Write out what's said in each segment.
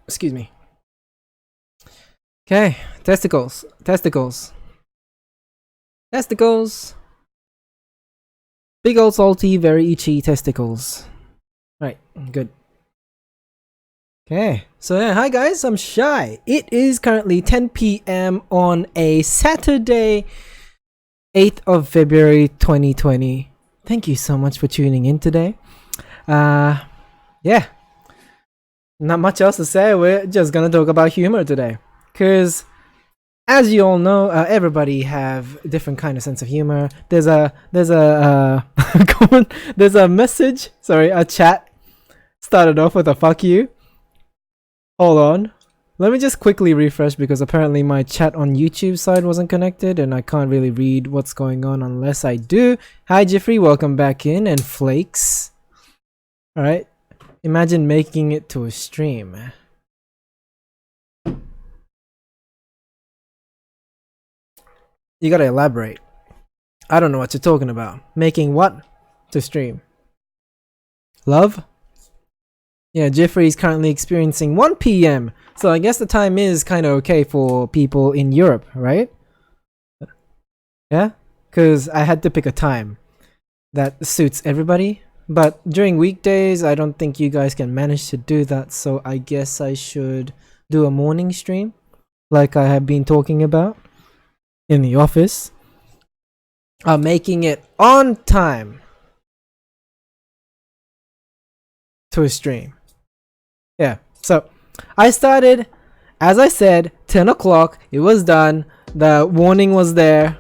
Excuse me. Okay, testicles. Big old salty, very itchy testicles. Right, good. Okay, so yeah, hi guys, I'm Shy. It is currently 10 p.m. on a Saturday, 8th of February 2020. Thank you so much for tuning in today. Yeah, not much else to say. We're just gonna talk about humor today. Because as you all know, everybody have different kind of sense of humor. There's a message. Sorry, a chat started off with a fuck you. Hold on. Let me just quickly refresh because apparently my chat on YouTube side wasn't connected and I can't really read what's going on unless I do. Hi Jeffrey, welcome back in, and Flakes. Alright. Imagine making it to a stream. You gotta elaborate. I don't know what you're talking about. Making what to stream? Love? Yeah, Jeffrey's currently experiencing 1 p.m. So I guess the time is kind of okay for people in Europe, right? Yeah? Because I had to pick a time that suits everybody. But during weekdays, I don't think you guys can manage to do that. So I guess I should do a morning stream like I have been talking about in the office. Making it on time to a stream. Yeah, so I started, as I said, 10 o'clock. It was done. The warning was there.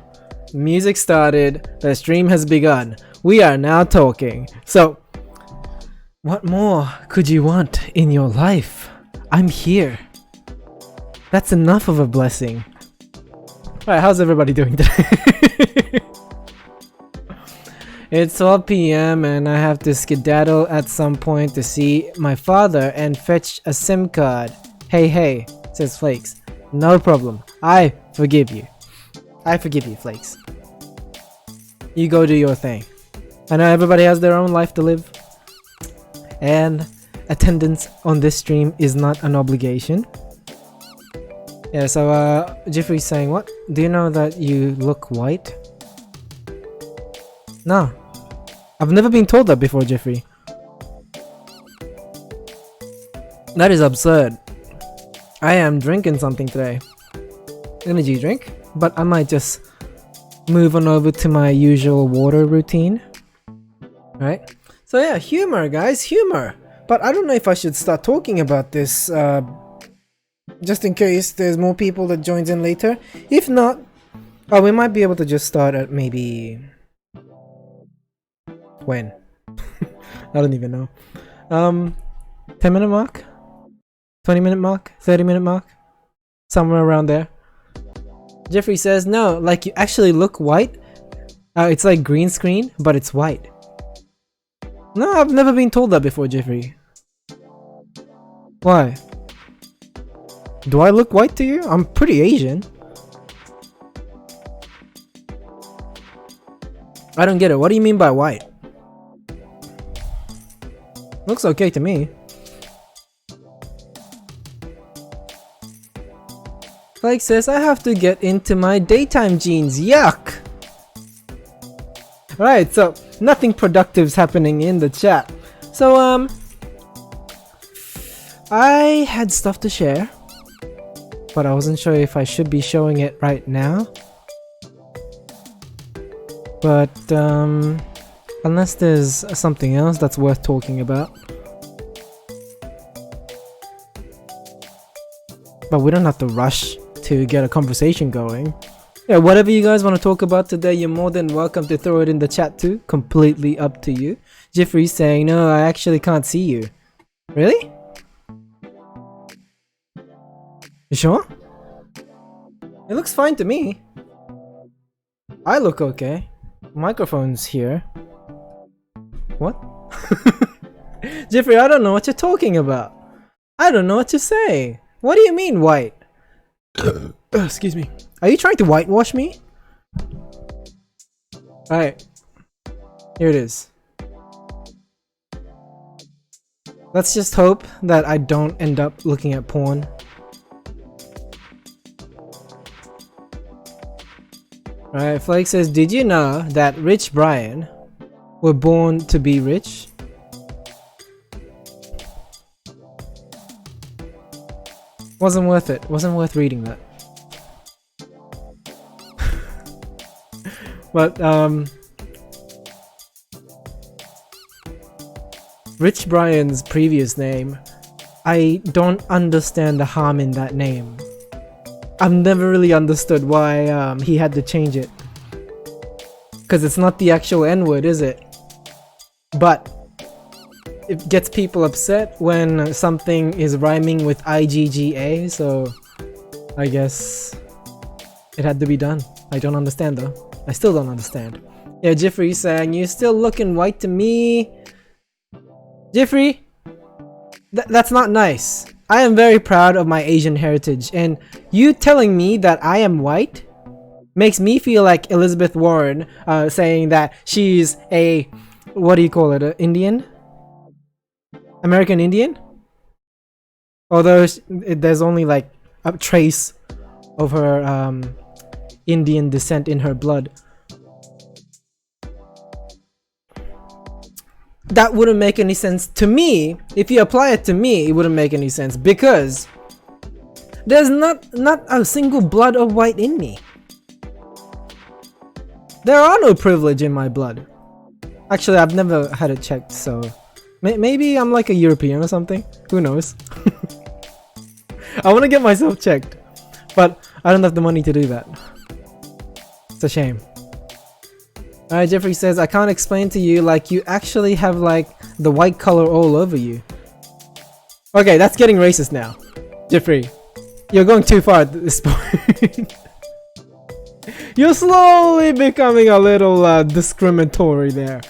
Music started. The stream has begun. We are now talking. So, what more could you want in your life? I'm here. That's enough of a blessing. Alright, how's everybody doing today? It's 12 p.m. and I have to skedaddle at some point to see my father and fetch a SIM card. Hey, says Flakes. No problem. I forgive you. I forgive you, Flakes. You go do your thing. I know everybody has their own life to live. And attendance on this stream is not an obligation. Yeah, so Jeffrey's saying, what? Do you know that you look white? No. I've never been told that before, Jeffrey. That is absurd. I am drinking something today. Energy drink. But I might just move on over to my usual water routine. Right? So yeah, humor, guys. Humor. But I don't know if I should start talking about this. Just in case there's more people that joins in later. If not, we might be able to just start at maybe... when? I don't even know. 10-minute mark? 20-minute mark? 30-minute mark? Somewhere around there. Jeffrey says, no, like you actually look white. It's like green screen, but it's white. No, I've never been told that before, Jeffrey. Why? Do I look white to you? I'm pretty Asian. I don't get it. What do you mean by white? Looks okay to me. Like says, I have to get into my daytime jeans. Yuck! Right, so nothing productive's happening in the chat. So, I had stuff to share, but I wasn't sure if I should be showing it right now. But, unless there's something else that's worth talking about. But we don't have to rush to get a conversation going. Yeah, whatever you guys want to talk about today, you're more than welcome to throw it in the chat too. Completely up to you. Jeffrey's saying, no, I actually can't see you. Really? You sure? It looks fine to me. I look okay. Microphone's here. What? Jeffrey, I don't know what you're talking about. I don't know what to say. What do you mean white? Excuse me. Are you trying to whitewash me? Alright. Here it is. Let's just hope that I don't end up looking at porn. Alright, Flake says, did you know that Rich Brian were born to be rich? Wasn't worth it. Wasn't worth reading that. But, Rich Brian's previous name, I don't understand the harm in that name. I've never really understood why he had to change it. Because it's not the actual N-word, is it? But it gets people upset when something is rhyming with IGGA, so I guess it had to be done. I don't understand though. I still don't understand. Yeah, Jeffrey saying, you're still looking white to me. Jeffrey, that's not nice. I am very proud of my Asian heritage, and you telling me that I am white makes me feel like Elizabeth Warren saying that she's a, what do you call it, a Indian? American Indian? Although there's only like a trace of her Indian descent in her blood. That wouldn't make any sense to me. If you apply it to me, it wouldn't make any sense because there's not a single blood of white in me. There are no privilege in my blood. Actually, I've never had it checked, so maybe I'm like a European or something. Who knows? I want to get myself checked, but I don't have the money to do that. It's a shame. Alright, Jeffrey says, I can't explain to you, like, you actually have, like, the white color all over you. Okay, that's getting racist now. Jeffrey, you're going too far at this point. You're slowly becoming a little, discriminatory there.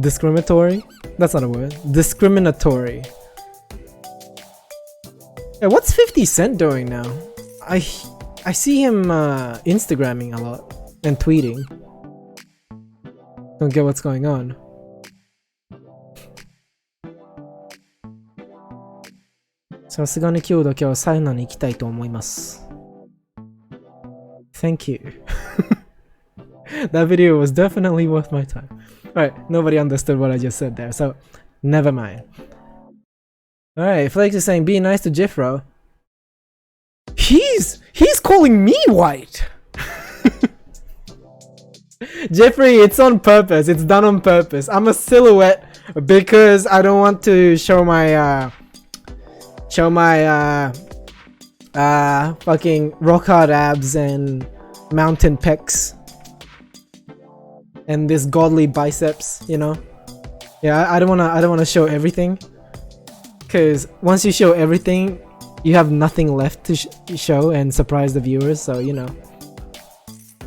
Discriminatory? That's not a word. Discriminatory. Yeah, what's 50 Cent doing now? I see him, Instagramming a lot. And tweeting. Don't get what's going on. Saすがに今日だけはサウナに行きたいと思います。Thank you. That video was definitely worth my time. Alright, nobody understood what I just said there, so never mind. Alright, Flake is saying be nice to Jeffro. He's calling me white! Jeffrey, it's on purpose. It's done on purpose. I'm a silhouette because I don't want to show my fucking rock hard abs and mountain pecs and this godly biceps, you know? Yeah, I don't wanna show everything, because once you show everything, you have nothing left to show and surprise the viewers. So you know.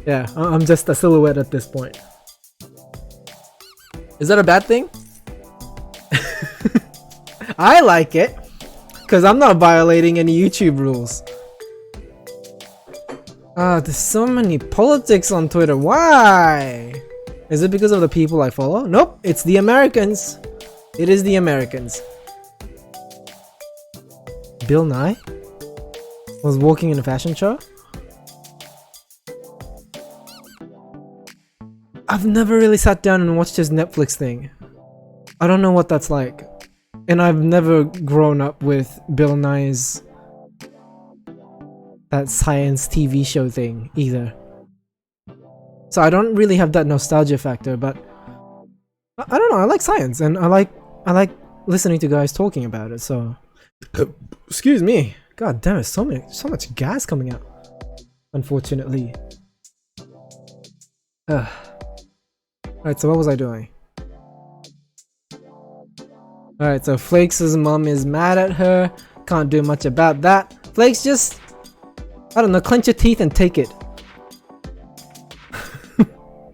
Yeah, I'm just a silhouette at this point. Is that a bad thing? I like it, because I'm not violating any YouTube rules. Ah, there's so many politics on Twitter. Why? Is it because of the people I follow? Nope, it's the Americans. It is the Americans. Bill Nye was walking in a fashion show? I've never really sat down and watched his Netflix thing. I don't know what that's like. And I've never grown up with Bill Nye's that science TV show thing either. So I don't really have that nostalgia factor, but I don't know, I like science and I like listening to guys talking about it, so excuse me. God damn it, so much gas coming out. Unfortunately. Alright, so what was I doing? Alright, so Flakes' mom is mad at her. Can't do much about that. Flakes, just, I don't know, clench your teeth and take it.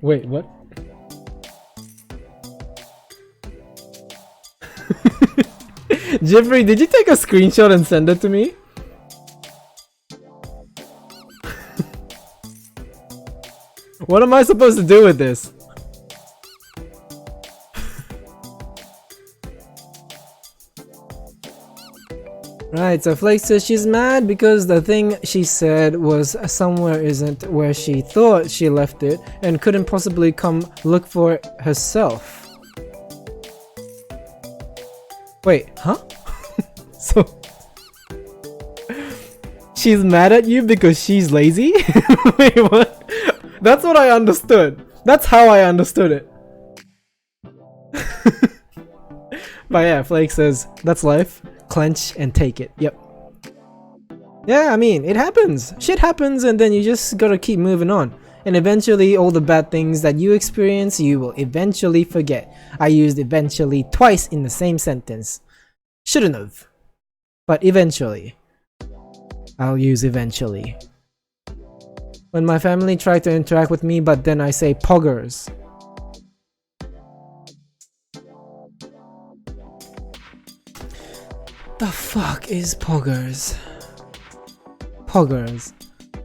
Wait, what? Jeffrey, did you take a screenshot and send it to me? What am I supposed to do with this? Right, so Flake says she's mad because the thing she said was somewhere isn't where she thought she left it and couldn't possibly come look for it herself. Wait, huh? So she's mad at you because she's lazy? Wait, what? That's what I understood. That's how I understood it. But yeah, Flake says, that's life. Clench and take it. Yep. Yeah, I mean, it happens. Shit happens and then you just gotta keep moving on. And eventually all the bad things that you experience, you will eventually forget. I used eventually twice in the same sentence. Shouldn't have. But eventually. I'll use eventually. When my family try to interact with me but then I say poggers. The fuck is poggers? Poggers.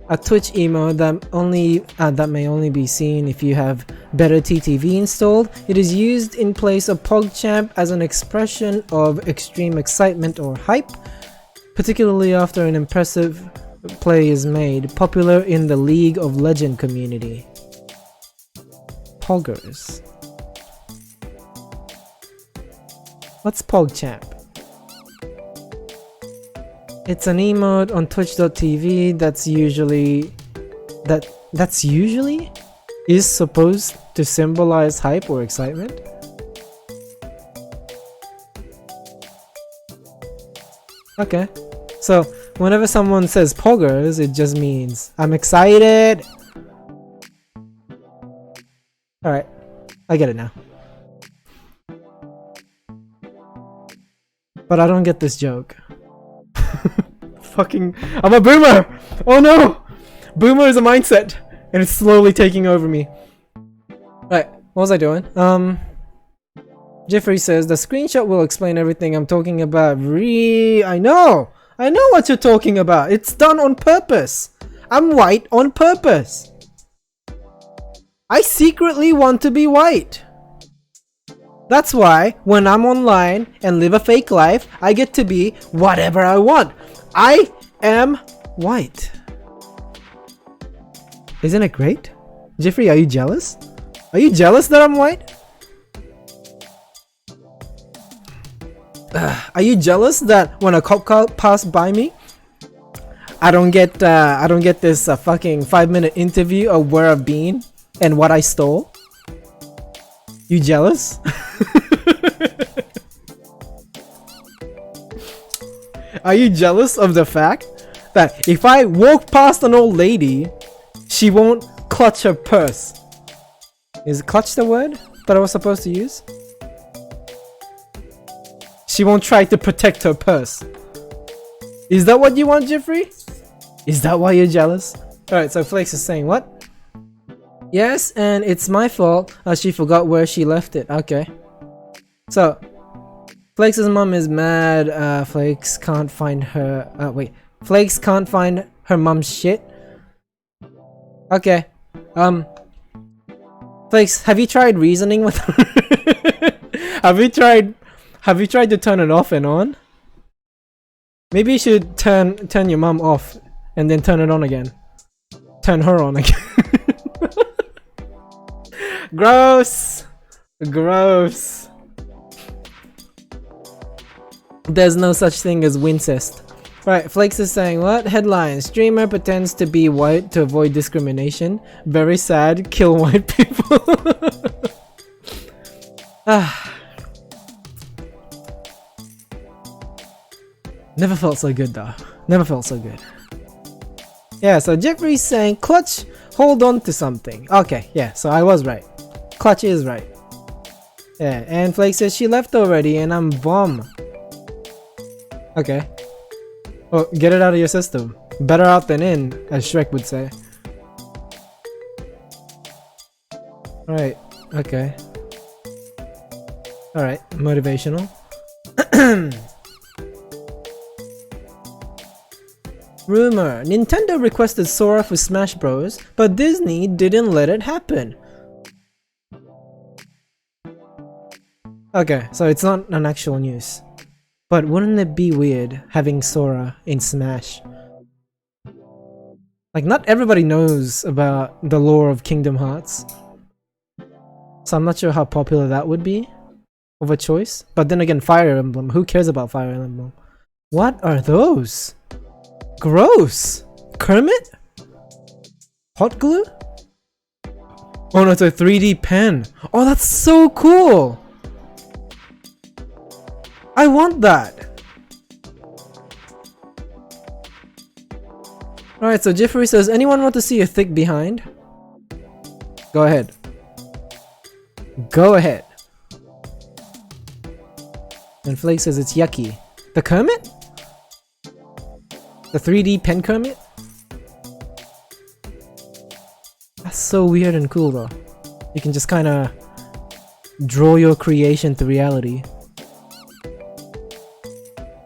A Twitch emote that may only be seen if you have better TTV installed. It is used in place of PogChamp as an expression of extreme excitement or hype, particularly after an impressive play is made, popular in the League of Legends community. Poggers. What's PogChamp? It's an emote on twitch.tv that's usually is supposed to symbolize hype or excitement. Okay. So whenever someone says poggers, it just means I'm excited. Alright. I get it now. But I don't get this joke. Fucking, I'm a boomer! Oh no! Boomer is a mindset, and it's slowly taking over me. Right, what was I doing? Jeffrey says, the screenshot will explain everything I'm talking about. I know what you're talking about. It's done on purpose. I'm white on purpose. I secretly want to be white. That's why when I'm online and live a fake life, I get to be whatever I want. I am white. Isn't it great? Jeffrey, are you jealous? Are you jealous that I'm white? Are you jealous that when a cop car passed by me, I don't get this fucking 5-minute interview of where I've been and what I stole? You jealous? Are you jealous of the fact that if I walk past an old lady, she won't clutch her purse? Is clutch the word that I was supposed to use? She won't try to protect her purse. Is that what you want, Jeffrey? Is that why you're jealous? Alright, so Flakes is saying what? Yes, and it's my fault. She forgot where she left it. Okay. So, Flakes' mom is mad. Flakes can't find her. Wait. Flakes can't find her mom's shit. Okay. Flakes, have you tried reasoning with her? Have you tried to turn it off and on? Maybe you should turn your mom off and then turn it on again. Turn her on again. Gross! Gross! There's no such thing as wincest. Right, Flakes is saying what? Headline, streamer pretends to be white to avoid discrimination. Very sad, kill white people. Never felt so good though. Never felt so good. Yeah, so Jeffrey's saying, Clutch, hold on to something. Okay, yeah, so I was right. Clutch is right. Yeah, and Flake says she left already and I'm bum. Okay. Well, get it out of your system. Better out than in, as Shrek would say. Right, okay. Alright, motivational. Rumor, Nintendo requested Sora for Smash Bros, but Disney didn't let it happen. Okay, so it's not an actual news. But wouldn't it be weird having Sora in Smash? Like, not everybody knows about the lore of Kingdom Hearts. So I'm not sure how popular that would be of a choice. But then again, Fire Emblem. Who cares about Fire Emblem? What are those? Gross! Kermit? Hot glue? Oh no, it's a 3D pen. Oh, that's so cool! I want that! Alright, so Jeffrey says, anyone want to see a thick behind? Go ahead. Go ahead. And Flake says it's yucky. The Kermit? The 3D pen Kermit? That's so weird and cool though. You can just kinda draw your creation to reality.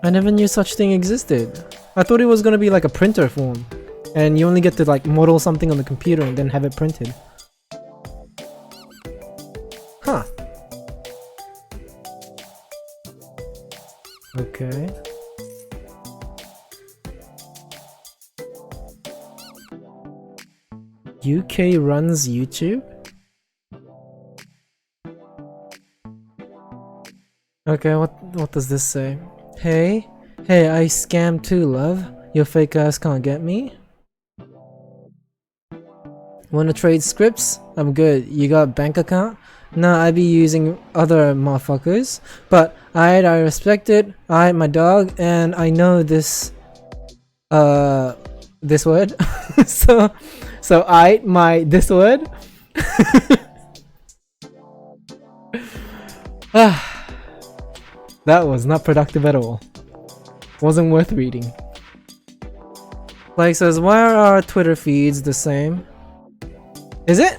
I never knew such thing existed. I thought it was gonna be like a printer form. And you only get to like model something on the computer and then have it printed. Huh. Okay. UK runs YouTube? Okay, what does this say? Hey, I scammed too, love. Your fake ass can't get me. Wanna trade scripts? I'm good. You got bank account? Nah, I be using other motherfuckers. But I respect it. My dog, and I know this this word. so this word. That was not productive at all. Wasn't worth reading. Like says, why are our Twitter feeds the same? Is it?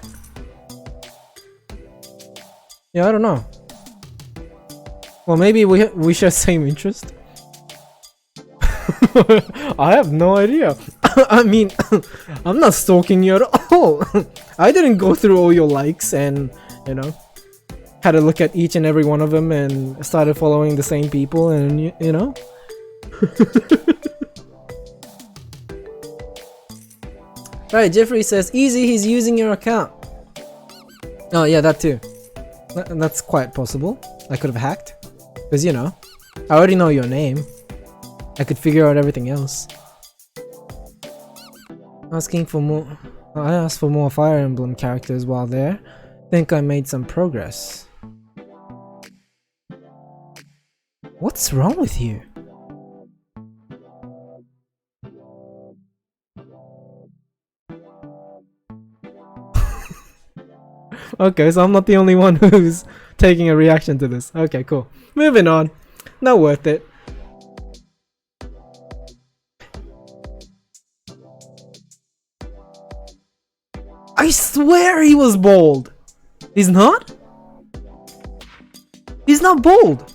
Yeah, I don't know. Well, maybe we share same interest. I have no idea. I mean, I'm not stalking you at all. I didn't go through all your likes and, you know, had a look at each and every one of them and started following the same people and, you know. Right, Jeffrey says, easy, he's using your account. Oh yeah, that too. That's quite possible. I could have hacked. Because, you know, I already know your name. I could figure out everything else. Asking for more. I asked for more Fire Emblem characters while there. Think I made some progress. What's wrong with you? Okay, so I'm not the only one who's taking a reaction to this. Okay, cool. Moving on. Not worth it. I swear he was bald. He's not? He's not bald.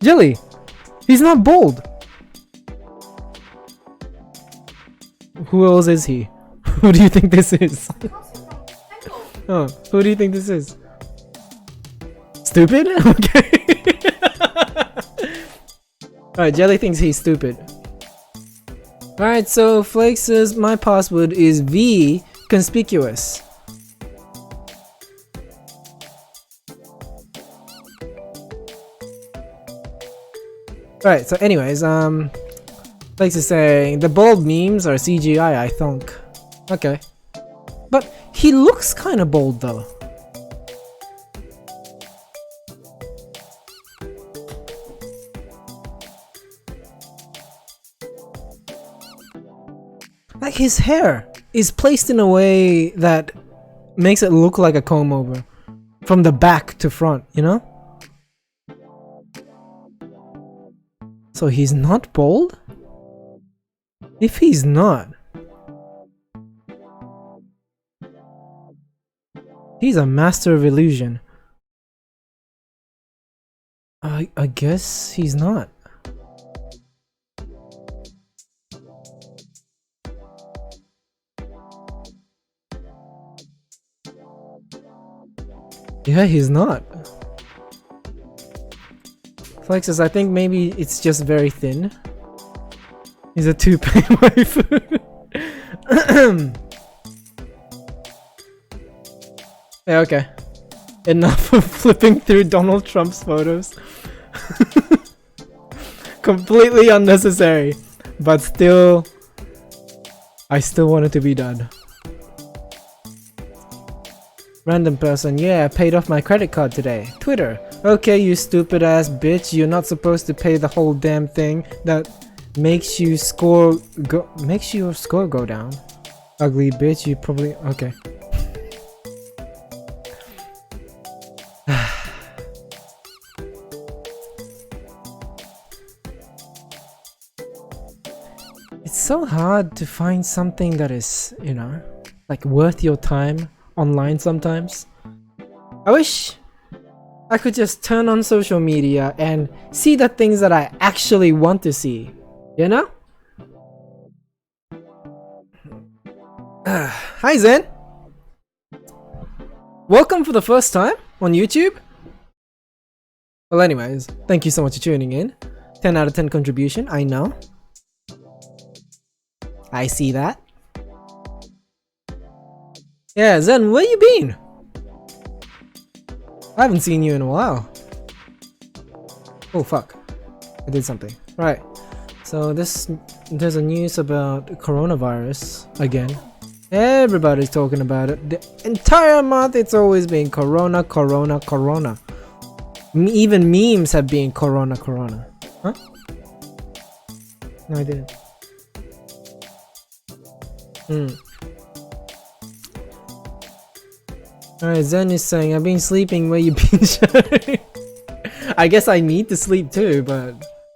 Jelly, he's not bald. Who else is he? Who do you think this is? Oh, who do you think this is? Stupid? Okay. Alright, Jelly thinks he's stupid. Alright, so Flake says my password is V conspicuous. Alright, so anyways, Flake is saying the bald memes are CGI, I think. Okay. But he looks kinda bald though. Like his hair is placed in a way that makes it look like a comb over. From the back to front, you know? So he's not bald? If he's not, he's a master of illusion. I guess he's not. Yeah, he's not. Flexes, I think maybe it's just very thin. He's a toupee waifu. Yeah, okay. Enough of flipping through Donald Trump's photos. Completely unnecessary. But still, I still want it to be done. Random person, yeah, I paid off my credit card today. Twitter, okay, you stupid ass bitch, you're not supposed to pay the whole damn thing. That makes your score go down. Ugly bitch, you probably okay. It's so hard to find something that is, you know, like worth your time online sometimes. I wish I could just turn on social media and see the things that I actually want to see, you know? Hi Zen! Welcome for the first time on YouTube? Well anyways, thank you so much for tuning in. 10 out of 10 contribution, I know. I see that. Yeah, Zen, where you been? I haven't seen you in a while. Oh fuck. I did something. Right. So there's a news about coronavirus again. Everybody's talking about it. The entire month it's always been corona, corona, corona. Even memes have been corona, corona. Huh? No, I didn't. Alright, Zen is saying, I've been sleeping, where you been, Sherry? I guess I need to sleep too, but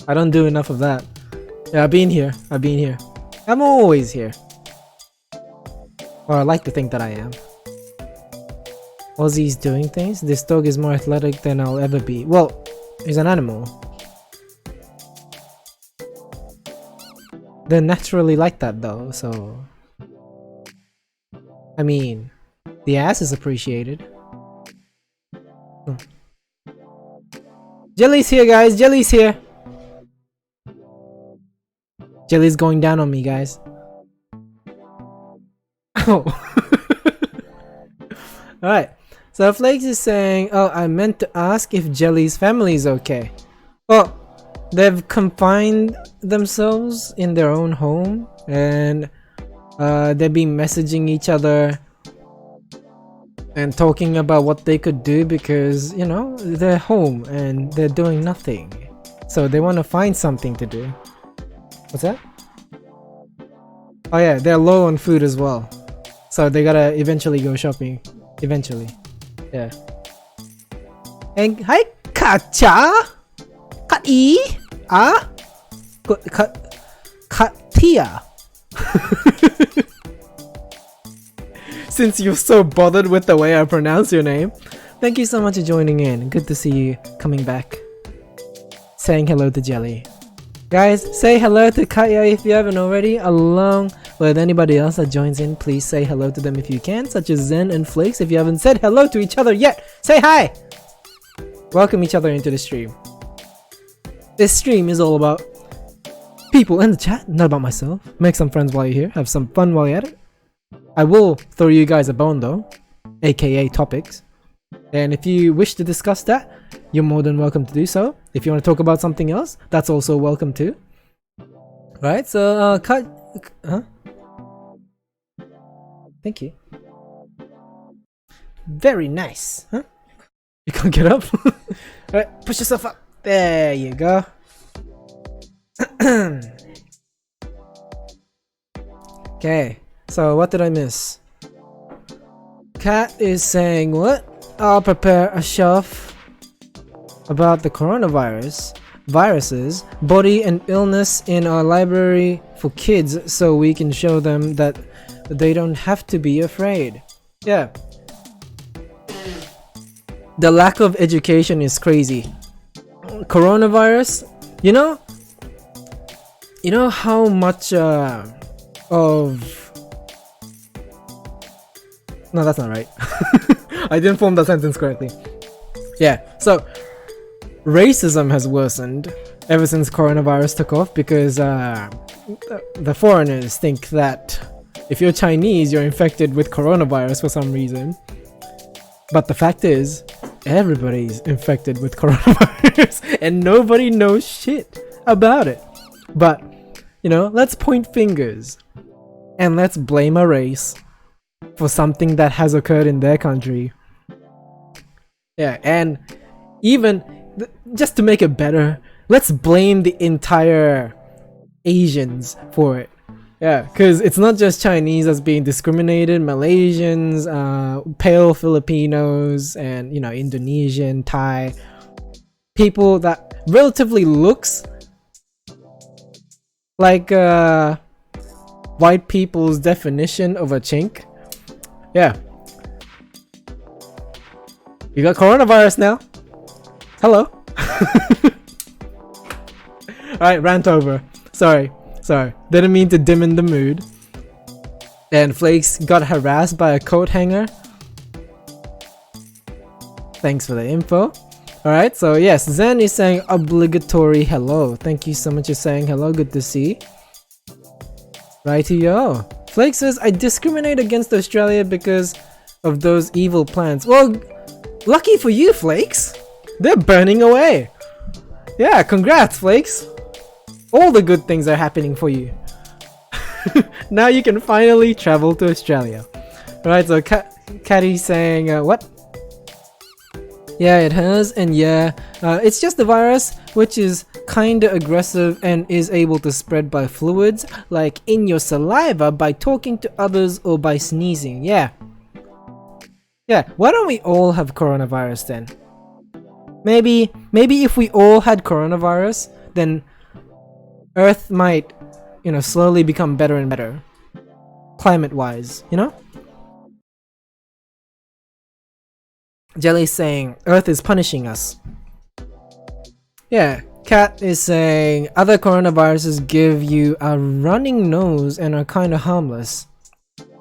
I don't do enough of that. Yeah, I've been here. I'm always here. Or I like to think that I am. Aussie's doing things? This dog is more athletic than I'll ever be. Well, he's an animal. They're naturally like that though, so... I mean, the ass is appreciated. Jelly's here, guys. Jelly's here. Jelly's going down on me, guys. Oh. Alright. So Flakes is saying, oh, I meant to ask if Jelly's family is okay. Well, they've confined themselves in their own home and they've been messaging each other and talking about what they could do because, you know, they're home and they're doing nothing. So they want to find something to do. What's that? Oh yeah, they're low on food as well. So they gotta eventually go shopping. Eventually. Yeah. And hi, Kacha! Kat-e? Ah? Katia. Since you're so bothered with the way I pronounce your name, thank you so much for joining in. Good to see you coming back. Saying hello to Jelly. Guys, say hello to Katya if you haven't already, along with anybody else that joins in. Please say hello to them if you can, such as Zen and Flakes. If you haven't said hello to each other yet, say hi! Welcome each other into the stream. This stream is all about people in the chat, not about myself. Make some friends while you're here, have some fun while you're at it. I will throw you guys a bone though, aka topics. And if you wish to discuss that, you're more than welcome to do so. If you want to talk about something else, that's also welcome too. Right, so huh? Thank you. Very nice, huh? You can't get up? Alright, push yourself up. There you go. Okay, so what did I miss? Kat is saying what? I'll prepare a shelf about the coronavirus, viruses, body and illness in our library for kids so we can show them that they don't have to be afraid. Yeah. The lack of education is crazy. Coronavirus, you know how much no, that's not right. I didn't form the sentence correctly. Yeah, so racism has worsened ever since coronavirus took off because the foreigners think that if you're Chinese, you're infected with coronavirus for some reason. But the fact is, everybody's infected with coronavirus and nobody knows shit about it. But, you know, let's point fingers and let's blame a race for something that has occurred in their country. Yeah, and even just to make it better, let's blame the entire Asians for it. Yeah, because it's not just Chinese that's being discriminated. Malaysians, pale Filipinos, and you know, Indonesian, Thai people that relatively looks like white people's definition of a chink. Yeah, you got coronavirus now. Hello. Alright, rant over. Sorry. Didn't mean to dim in the mood. And Flakes got harassed by a coat hanger. Thanks for the info. Alright, so yes, Zen is saying obligatory hello. Thank you so much for saying hello, good to see. Righty-yo. Flakes says, I discriminate against Australia because of those evil plants. Well, lucky for you, Flakes. They're burning away. Yeah, congrats, Flakes. All the good things are happening for you. Now you can finally travel to Australia. Right, so Catty saying, what? Yeah, it has, and yeah, it's just a virus which is kinda aggressive and is able to spread by fluids, like in your saliva by talking to others or by sneezing. Yeah. Yeah, why don't we all have coronavirus then? Maybe if we all had coronavirus, then Earth might, you know, slowly become better and better. Climate-wise, you know? Jelly's saying, Earth is punishing us. Yeah, Cat is saying, other coronaviruses give you a running nose and are kinda harmless.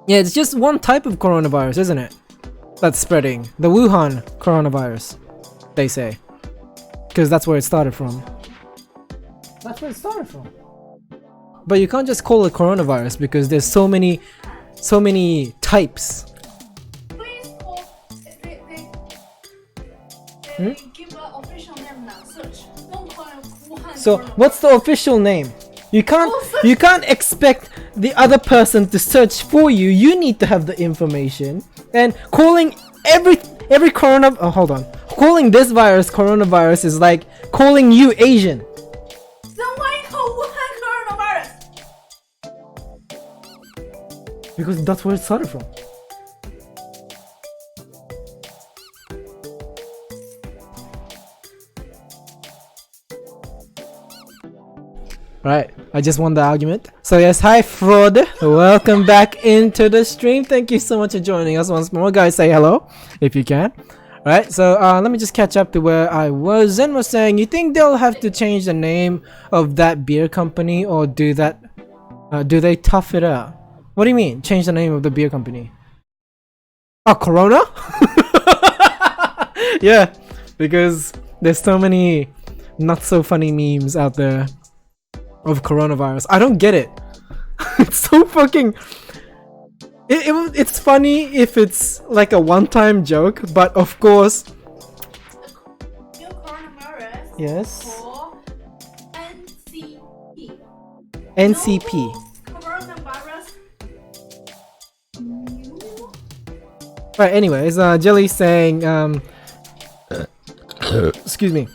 Yeah, it's just one type of coronavirus, isn't it? That's spreading. The Wuhan coronavirus, they say. Because that's where it started from. That's where it started from. But you can't just call it coronavirus because there's so many types. Please call, give an official name now. Search. Don't call it Wuhan. So what's the official name? You can't expect the other person to search for you. You need to have the information. And calling every corona hold on. Calling this virus coronavirus is like calling you Asian. Then why call Wuhan coronavirus? Because that's where it started from. Right, I just won the argument. So yes, hi Fraud, welcome back into the stream. Thank you so much for joining us once more. Guys, say hello if you can. Right, so let me just catch up to where I was. Zen was saying, you think they'll have to change the name of that beer company, or do they tough it out? What do you mean, change the name of the beer company? Oh, Corona? Yeah, because there's so many not so funny memes out there of coronavirus. I don't get it. It's so fucking... It's funny if it's like a one-time joke, but of course... New coronavirus. Yes. For NCP. NCP. No coronavirus. New? Right, anyways, Jelly's saying, excuse me.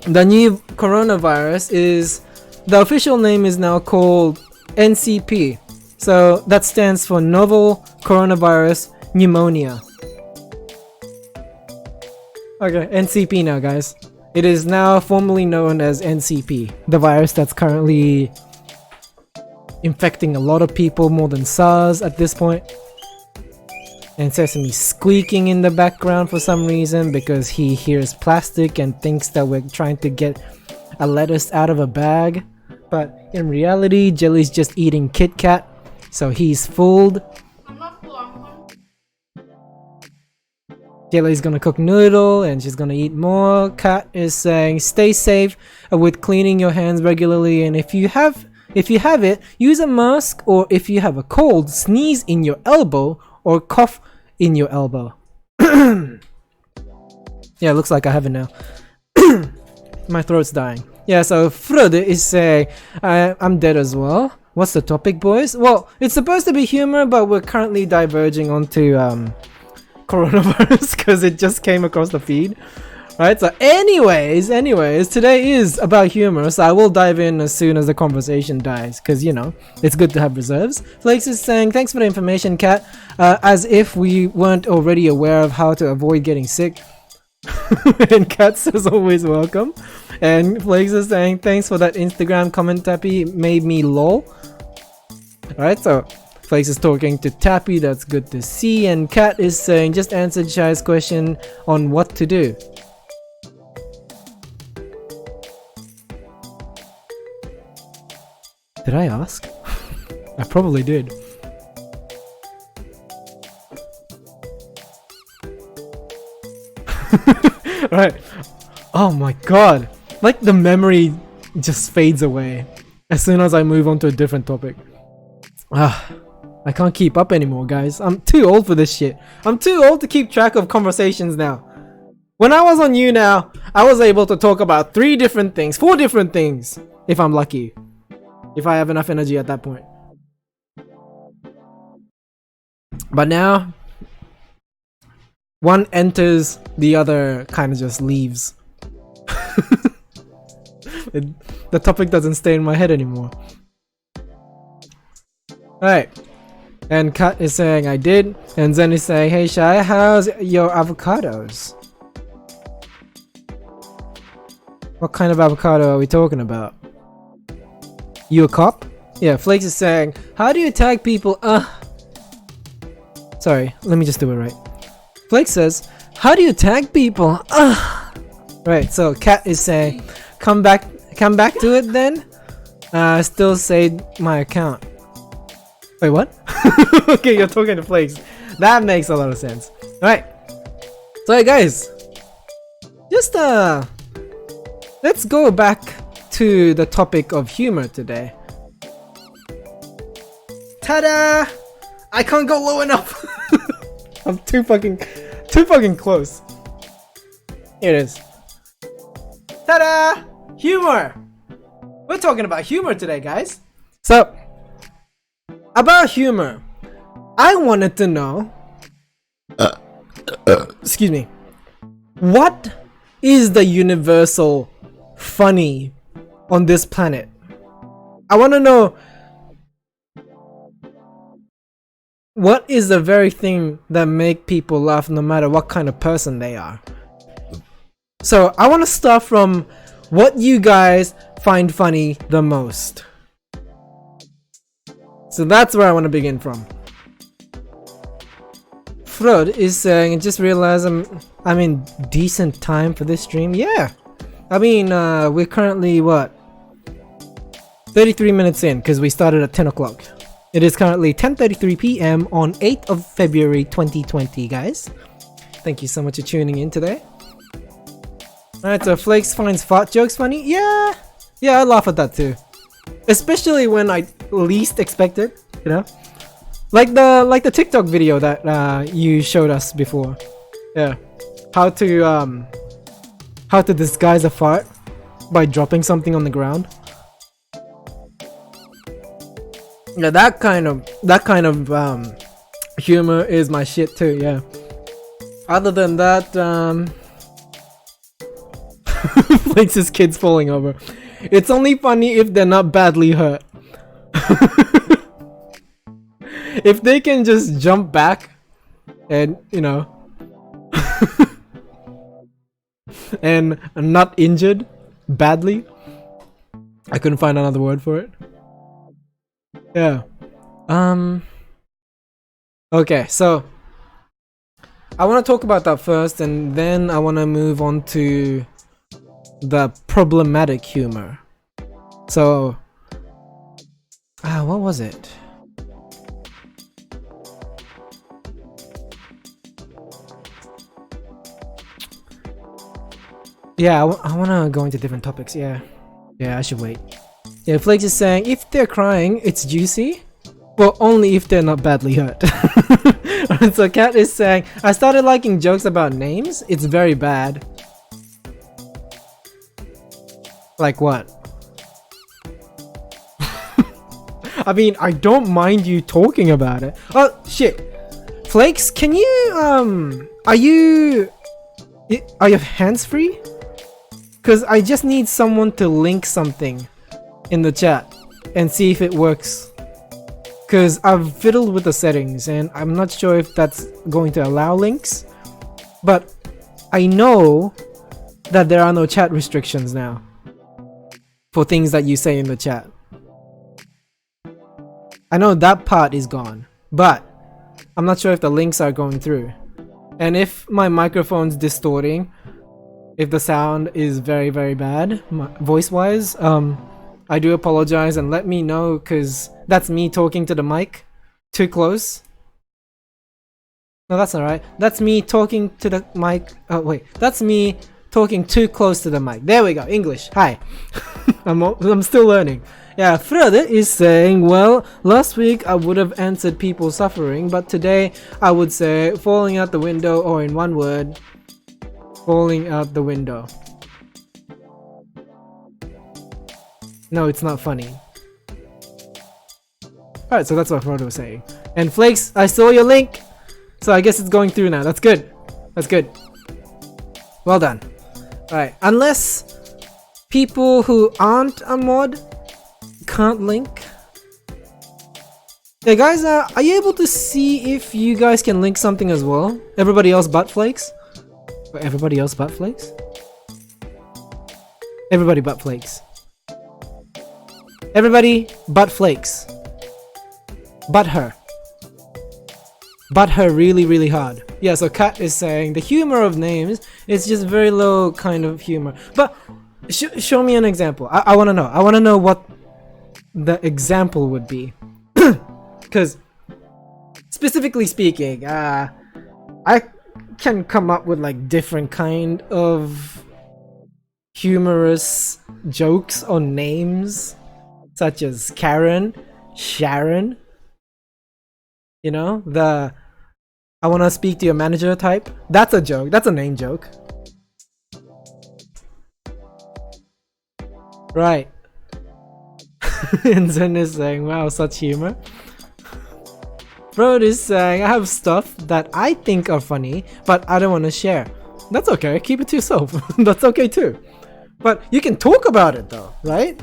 The new coronavirus is... The official name is now called NCP. So that stands for Novel Coronavirus Pneumonia. Okay, NCP now, guys. It is now formally known as NCP, the virus that's currently infecting a lot of people, more than SARS at this point. And Sesame squeaking in the background for some reason because he hears plastic and thinks that we're trying to get a lettuce out of a bag. But in reality, Jelly's just eating Kit Kat, so he's fooled. I'm not full, I'm Kaylee's gonna cook noodle and she's gonna eat more. Kat is saying stay safe with cleaning your hands regularly, and if you have it, use a mask, or if you have a cold, sneeze in your elbow or cough in your elbow. Yeah, looks like I have it now. My throat's dying. Yeah, so Frode is saying I'm dead as well. What's the topic, boys? Well, it's supposed to be humor, but we're currently diverging onto coronavirus because it just came across the feed. Right, so anyways, today is about humor, so I will dive in as soon as the conversation dies, because, you know, it's good to have reserves. Flakes is saying, thanks for the information, Kat, as if we weren't already aware of how to avoid getting sick. And Kat says, always welcome. And Flakes is saying, thanks for that Instagram comment, Tappy, made me lol. Alright, so Flakes is talking to Tappy, that's good to see, and Kat is saying, just answered Shai's question on what to do. Did I ask? I probably did. Right. Oh my god. Like the memory just fades away as soon as I move on to a different topic. I can't keep up anymore, guys. I'm too old for this shit. I'm too old to keep track of conversations now. When I was on you now, I was able to talk about 4 different things, if I'm lucky. If I have enough energy at that point. But now, one enters, the other kind of just leaves. The topic doesn't stay in my head anymore. Alright. And Kat is saying I did. And Zen is saying, hey Shai, how's your avocados? What kind of avocado are we talking about? You a cop? Yeah, Flakes is saying, how do you tag people? Sorry, let me just do it right. Flakes says, how do you tag people? Right, so Kat is saying, come back to it then? Still saved my account. Wait, what? Okay, you're talking to Flakes. That makes a lot of sense. Alright. So hey guys, just let's go back to the topic of humor today. Ta-da! I can't go low enough. I'm too fucking close. Here it is. Ta-da! Humor! We're talking about humor today, guys. So, about humor, I wanted to know, excuse me, what is the universal funny on this planet? I want to know what is the very thing that make people laugh no matter what kind of person they are. So I want to start from what you guys find funny the most. So that's where I want to begin from. Frod is saying, I just realized I'm in decent time for this stream. Yeah, I mean we're currently what, 33 minutes in, because we started at 10 o'clock. It is currently 10:33 p.m. on 8th of February 2020, guys. Thank you so much for tuning in today. Alright, so Flakes finds fart jokes funny. Yeah, I laugh at that too. Especially when I least expect it, you know? Like the TikTok video that you showed us before. Yeah. How to disguise a fart by dropping something on the ground. Yeah, that kind of humor is my shit too, yeah. Other than that, Flakes' kids falling over. It's only funny if they're not badly hurt. If they can just jump back and, you know, and not injured badly. I couldn't find another word for it. Yeah. Okay, so I want to talk about that first, and then I want to move on to the problematic humor. So, what was it? Yeah, I wanna go into different topics. Yeah, I should wait. Yeah, Flakes is saying if they're crying, it's juicy. Well, only if they're not badly hurt. So Kat is saying, I started liking jokes about names. It's very bad. Like what? I mean, I don't mind you talking about it. Oh shit, Flakes, can you are you hands free? Cause I just need someone to link something in the chat and see if it works. Cause I've fiddled with the settings and I'm not sure if that's going to allow links, but I know that there are no chat restrictions now for things that you say in the chat. I know that part is gone, but I'm not sure if the links are going through. And if my microphone's distorting, if the sound is very, very bad, voice-wise, I do apologize and let me know, cause that's me talking to the mic too close. No, that's alright. That's me talking to the mic. Oh wait, that's me talking too close to the mic. There we go. English. Hi. I'm still learning. Yeah, Frode is saying, well, last week I would have answered people suffering, but today I would say falling out the window, or in one word, falling out the window. No, it's not funny. Alright, so that's what Frodo was saying. And Flakes, I saw your link! So I guess it's going through now. That's good. That's good. Well done. Alright, unless people who aren't a mod can't link. Yeah, guys, are you able to see if you guys can link something as well? Everybody else but Flakes? Or everybody else but Flakes? Everybody but Flakes. Everybody but Flakes. But her. But her really, really hard. Yeah, so Kat is saying the humor of names is just very low kind of humor. But show me an example. I want to know. I want to know what the example would be. Because specifically speaking, I can come up with like different kind of humorous jokes on names, such as Karen, Sharon. You know, the I want to speak to your manager type. That's a joke. That's a name joke. Right. And Zen is saying, wow, such humor. Bro is saying, I have stuff that I think are funny, but I don't want to share. That's okay. Keep it to yourself. That's okay too. But you can talk about it though, right?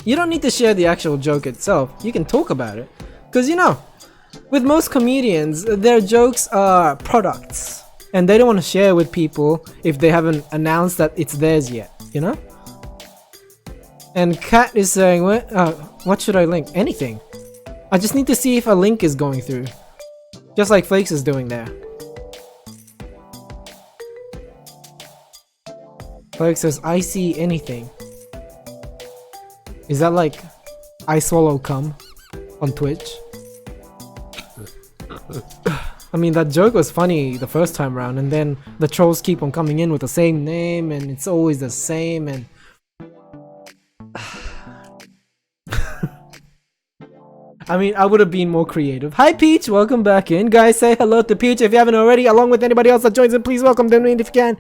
You don't need to share the actual joke itself. You can talk about it. Because you know, with most comedians, their jokes are products. And they don't want to share with people if they haven't announced that it's theirs yet, you know? And Kat is saying, what should I link? Anything. I just need to see if a link is going through. Just like Flakes is doing there. Flakes says, I see anything. Is that like I swallow cum on Twitch? I mean, that joke was funny the first time around, and then the trolls keep on coming in with the same name, and it's always the same, and I mean, I would have been more creative. Hi Peach, welcome back in. Guys, say hello to Peach if you haven't already, along with anybody else that joins in. Please welcome them in if you can.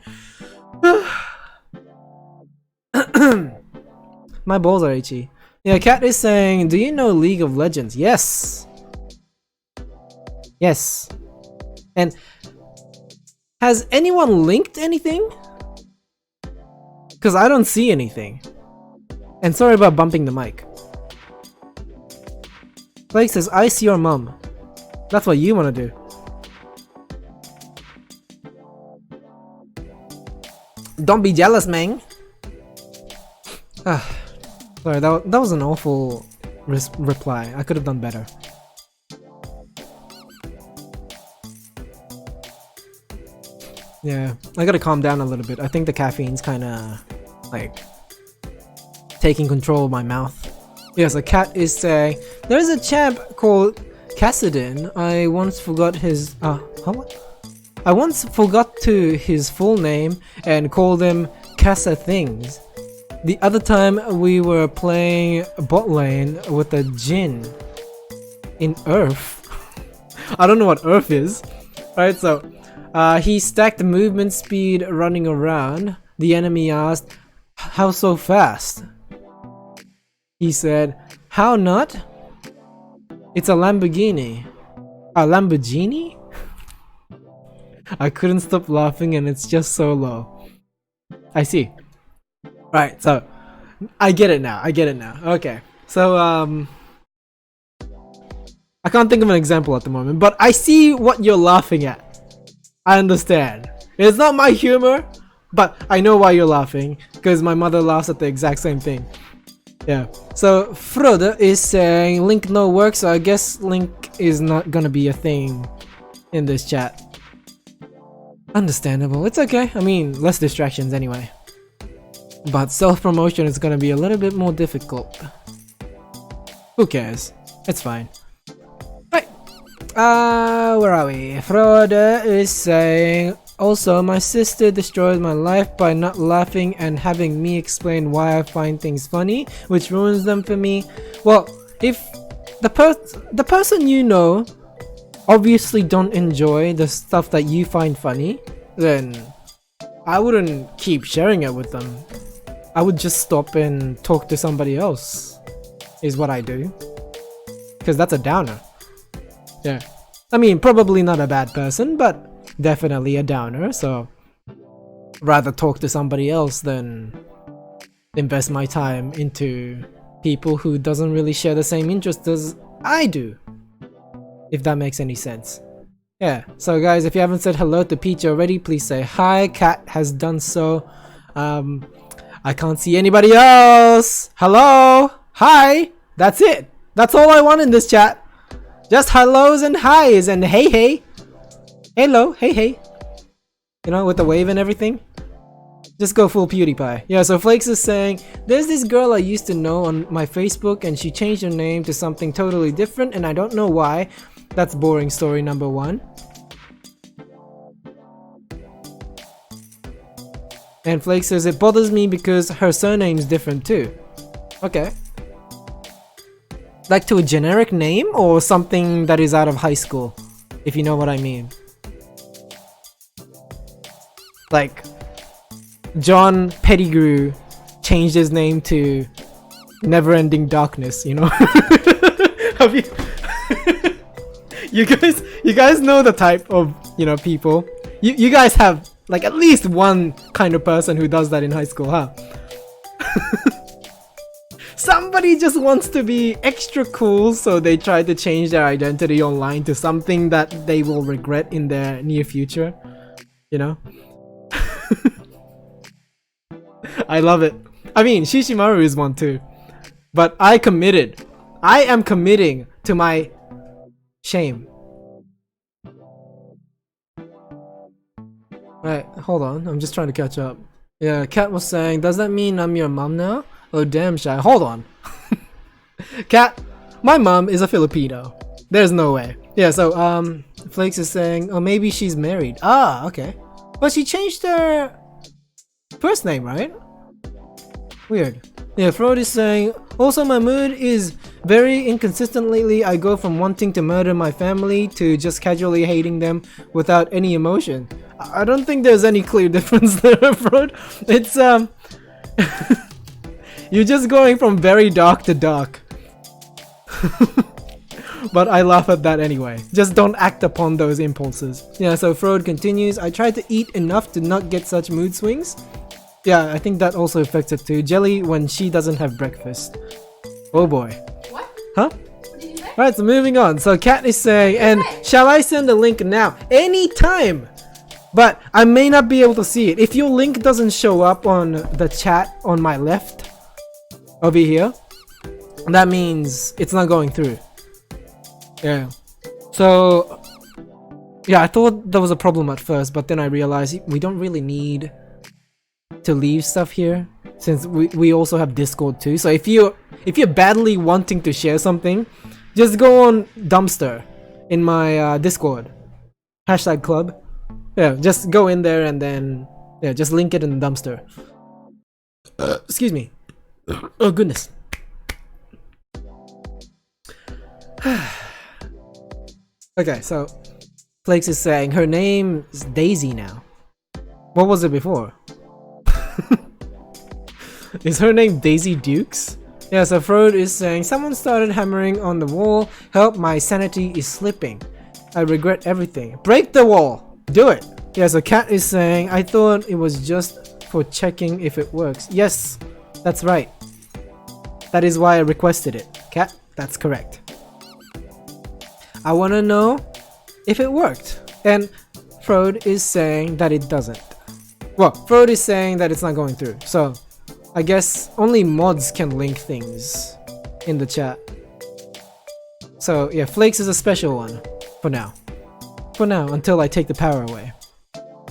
My balls are itchy. Yeah, Kat is saying, do you know League of Legends? Yes. Yes. And has anyone linked anything? Because I don't see anything. And sorry about bumping the mic. Blake says, ice your mum. That's what you want to do. Don't be jealous, man. Sorry, that was an awful reply. I could have done better. Yeah, I gotta calm down a little bit. I think the caffeine's kinda like taking control of my mouth. Yes, a cat is saying there's a chap called Cassidin. I once forgot his how I once forgot to his full name and called him Casa Things. The other time we were playing bot lane with a Jin in Earth. I don't know what Earth is. Right, so he stacked movement speed running around. The enemy asked, "How so fast?" He said, "How not? It's a Lamborghini." A Lamborghini? I couldn't stop laughing and it's just so low. I see. Right, so I get it now. Okay. So I can't think of an example at the moment, but I see what you're laughing at. I understand. It's not my humor, but I know why you're laughing, because my mother laughs at the exact same thing. Yeah. So Frode is saying link no work, so I guess link is not gonna be a thing in this chat. Understandable. It's okay. I mean, less distractions anyway. But self-promotion is gonna be a little bit more difficult. Who cares? It's fine. Right. Where are we? Frode is saying, also, my sister destroys my life by not laughing and having me explain why I find things funny, which ruins them for me. Well, if the person you know obviously don't enjoy the stuff that you find funny, then I wouldn't keep sharing it with them. I would just stop and talk to somebody else, is what I do. Because that's a downer. Yeah. I mean, probably not a bad person, but definitely a downer, so rather talk to somebody else than invest my time into people who doesn't really share the same interests as I do. If that makes any sense. Yeah, so guys, if you haven't said hello to Peach already, please say hi. Kat has done so. I can't see anybody else. Hello? Hi? That's it. That's all I want in this chat. Just hellos and highs and hey hey. Hello, hey hey. You know, with the wave and everything. Just go full PewDiePie. Yeah, so Flakes is saying, there's this girl I used to know on my Facebook and she changed her name to something totally different and I don't know why. That's boring story number 1. And Flake says it bothers me because her surname's different too. Okay. Like to a generic name or something that is out of high school, if you know what I mean. Like John Pettigrew changed his name to Neverending Darkness, you know? Have you you guys know the type of, you know, people. You guys have like at least one kind of person who does that in high school, huh? Somebody just wants to be extra cool, so they try to change their identity online to something that they will regret in their near future. You know? I love it. I mean, Shishimaru is one too. But I committed. I am committing to my shame. Right, hold on. I'm just trying to catch up. Yeah, Kat was saying, does that mean I'm your mom now? Oh damn, Shy. Hold on. Kat, my mom is a Filipino. There's no way. Yeah, so Flakes is saying, oh maybe she's married. Ah, okay. But she changed her first name, right? Weird. Yeah, Frode is saying, also my mood is very inconsistent lately. I go from wanting to murder my family to just casually hating them without any emotion. I don't think there's any clear difference there, Frode. It's you're just going from very dark to dark. But I laugh at that anyway. Just don't act upon those impulses. Yeah, so Frode continues, I try to eat enough to not get such mood swings. Yeah, I think that also affects it too. Jelly when she doesn't have breakfast. Oh boy. What? Huh? What did you say? Alright, so moving on. So Kat is saying, and shall I send a link now? Anytime! But I may not be able to see it. If your link doesn't show up on the chat on my left, over here, that means it's not going through. Yeah. So, yeah, I thought there was a problem at first, but then I realized we don't really need to leave stuff here since we also have Discord too. So if you're badly wanting to share something, just go on Dumpster in my Discord #club Yeah, just go in there and then yeah, just link it in the dumpster. Excuse me. Oh goodness. Okay, so Flakes is saying her name is Daisy now. What was it before? Is her name Daisy Dukes? Yeah, so Frode is saying someone started hammering on the wall. Help, my sanity is slipping. I regret everything. Break the wall! Do it! Yeah, so Cat is saying I thought it was just for checking if it works. Yes, that's right. That is why I requested it. Cat, that's correct. I wanna know if it worked. And Frode is saying that it doesn't. Well, Frode is saying that it's not going through. So, I guess only mods can link things in the chat. So yeah, Flakes is a special one. For now. For now, until I take the power away.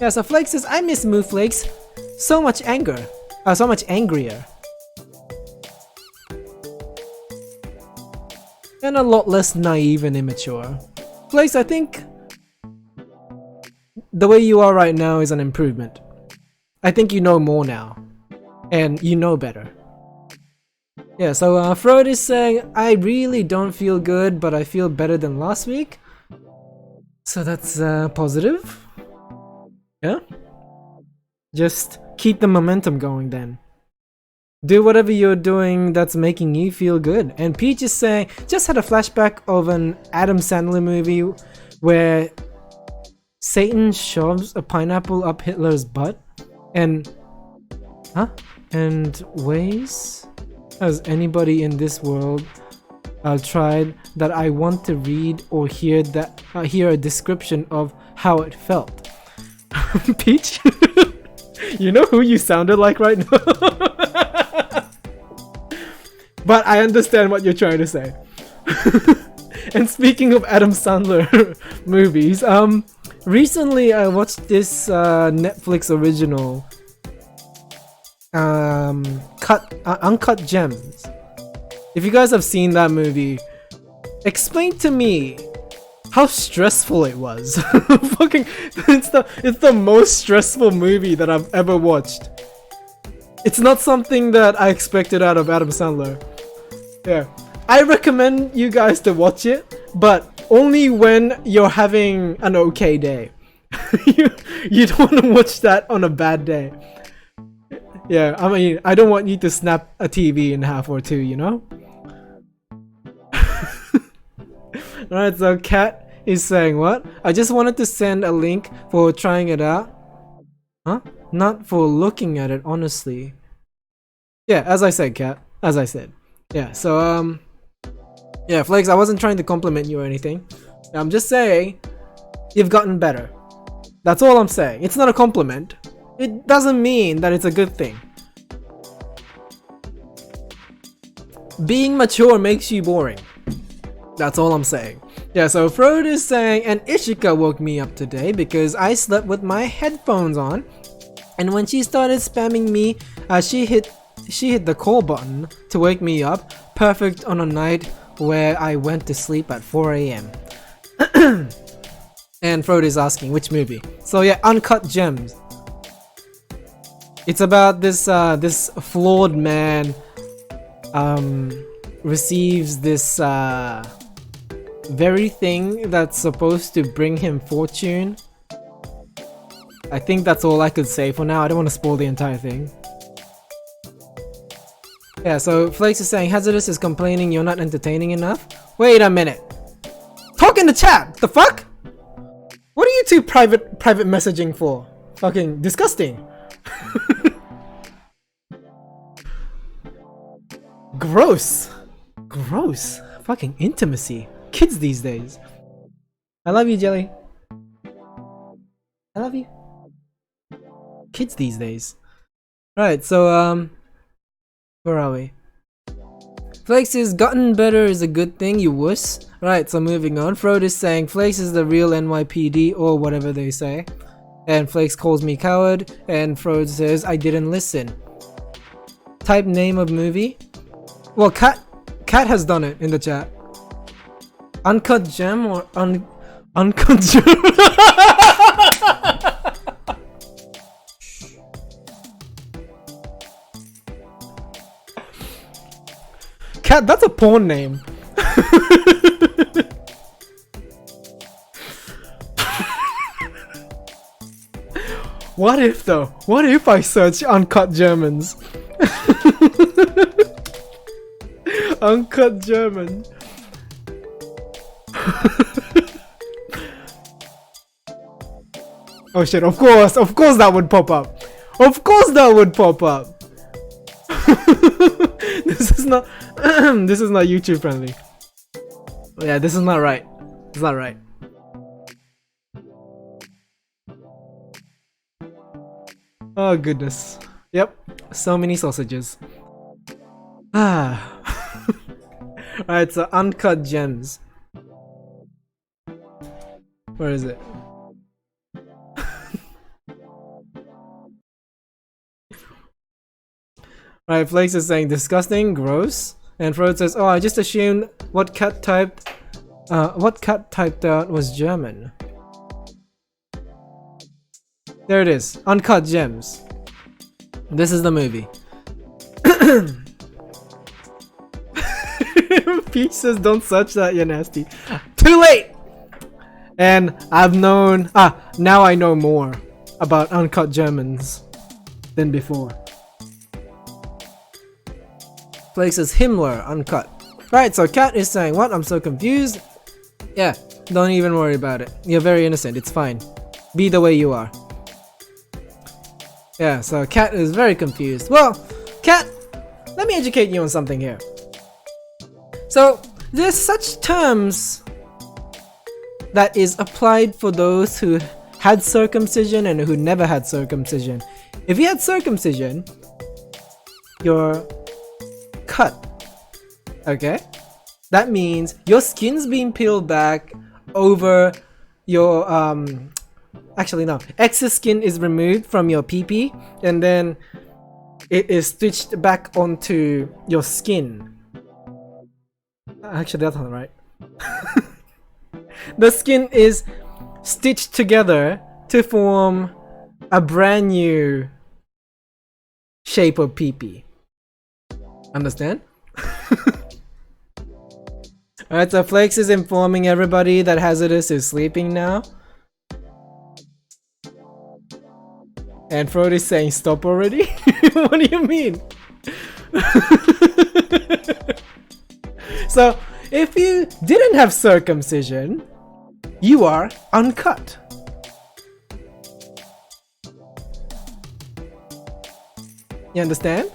Yeah, so Flakes says, I miss Moo Flakes. So much anger. So much angrier. And a lot less naive and immature. Flakes, I think the way you are right now is an improvement. I think you know more now. And you know better. Yeah, so Frode is saying, I really don't feel good, but I feel better than last week. So that's positive. Yeah? Just keep the momentum going then. Do whatever you're doing that's making you feel good. And Peach is saying, just had a flashback of an Adam Sandler movie where Satan shoves a pineapple up Hitler's butt and... Huh? And weighs? Has anybody in this world tried that I want to read or hear that hear a description of how it felt? Peach? You know who you sounded like right now? But I understand what you're trying to say. And speaking of Adam Sandler movies, recently I watched this Netflix original Uncut Gems. If you guys have seen that movie, explain to me how stressful it was. Fucking, it's the most stressful movie that I've ever watched. It's not something that I expected out of Adam Sandler. Yeah, I recommend you guys to watch it, but only when you're having an okay day. You don't want to watch that on a bad day. Yeah, I mean, I don't want you to snap a TV in half or two, you know? Alright, so Cat is saying what? I just wanted to send a link for trying it out. Huh? Not for looking at it, honestly. Yeah, as I said, Cat. As I said. Yeah, so, yeah, Flakes, I wasn't trying to compliment you or anything. I'm just saying, you've gotten better. That's all I'm saying. It's not a compliment. It doesn't mean that it's a good thing. Being mature makes you boring. That's all I'm saying. Yeah, so Frode is saying, and Ishika woke me up today because I slept with my headphones on. And when she started spamming me, she hit the call button to wake me up. Perfect on a night where I went to sleep at 4 AM. And Frode is asking, which movie? So yeah, Uncut Gems. It's about this this flawed man receives this very thing that's supposed to bring him fortune. I think that's all I could say for now. I don't want to spoil the entire thing. Yeah, so Flakes is saying Hazardous is complaining you're not entertaining enough. Wait a minute. Talk in the chat. The fuck? What are you two private messaging for? Fucking disgusting. Gross. Gross. Fucking intimacy. Kids these days. I love you, Jelly. I love you. Kids these days. Right, so where are we? Flakes is gotten better is a good thing, you wuss. Right, so moving on. Frode is saying Flakes is the real NYPD or whatever they say. And Flakes calls me coward, and Frode says I didn't listen. Type name of movie? Well, Cat has done it in the chat. Uncut Gem or Uncut Gem? Cat, that's a porn name. What if though? What if I search uncut Germans? Uncut German. Oh shit, of course that would pop up. Of course that would pop up. This is not this is not YouTube friendly. Yeah, this is not right. It's not right. Oh goodness. Yep. So many sausages. Ah. Alright, so uncut gems. Where is it? Alright, Flakes is saying disgusting, gross. And Frodo says, oh, I just assumed what cat typed out was German. There it is. Uncut gems. This is the movie. Peach says don't search that, you're nasty. Too late! And I've known now I know more about uncut Germans than before. Flake says Himmler, uncut. Right, so Cat is saying what? I'm so confused. Yeah, don't even worry about it. You're very innocent, it's fine. Be the way you are. Yeah, so Cat is very confused. Well, Cat, let me educate you on something here. So, there's such terms that is applied for those who had circumcision and who never had circumcision. If you had circumcision, you're cut. Okay? That means your skin's being peeled back over your actually no, excess skin is removed from your pee-pee and then it is stitched back onto your skin. Actually, that's not right. The skin is stitched together to form a brand new shape of pee-pee. Understand? Alright, so Flakes is informing everybody that Hazardous is sleeping now. And Frodo is saying stop already? What do you mean? So, if you didn't have circumcision, you are uncut. You understand?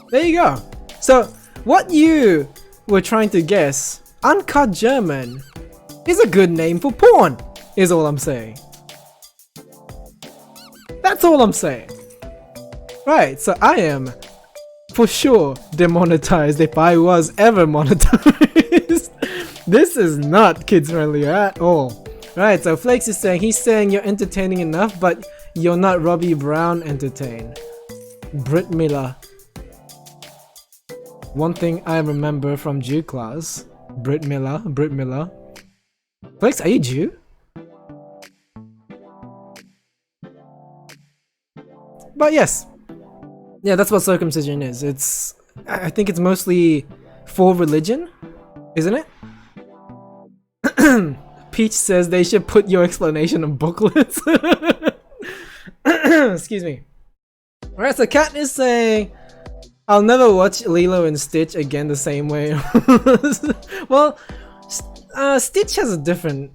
There you go. So, what you were trying to guess, uncut German, is a good name for porn, is all I'm saying. That's all I'm saying. Right, so I am for sure demonetized if I was ever monetized. This is not kids friendly at all. Right, so Flakes is saying, he's saying you're entertaining enough, but you're not Robbie Brown entertained. Brit Miller. One thing I remember from Jew class, Brit Miller. Flakes, are you Jew? But yes. Yeah, that's what circumcision is. I think it's mostly for religion, isn't it? Peach says they should put your explanation in booklets. Excuse me. Alright, so Cat is saying, I'll never watch Lilo and Stitch again the same way. Well, Stitch has a different,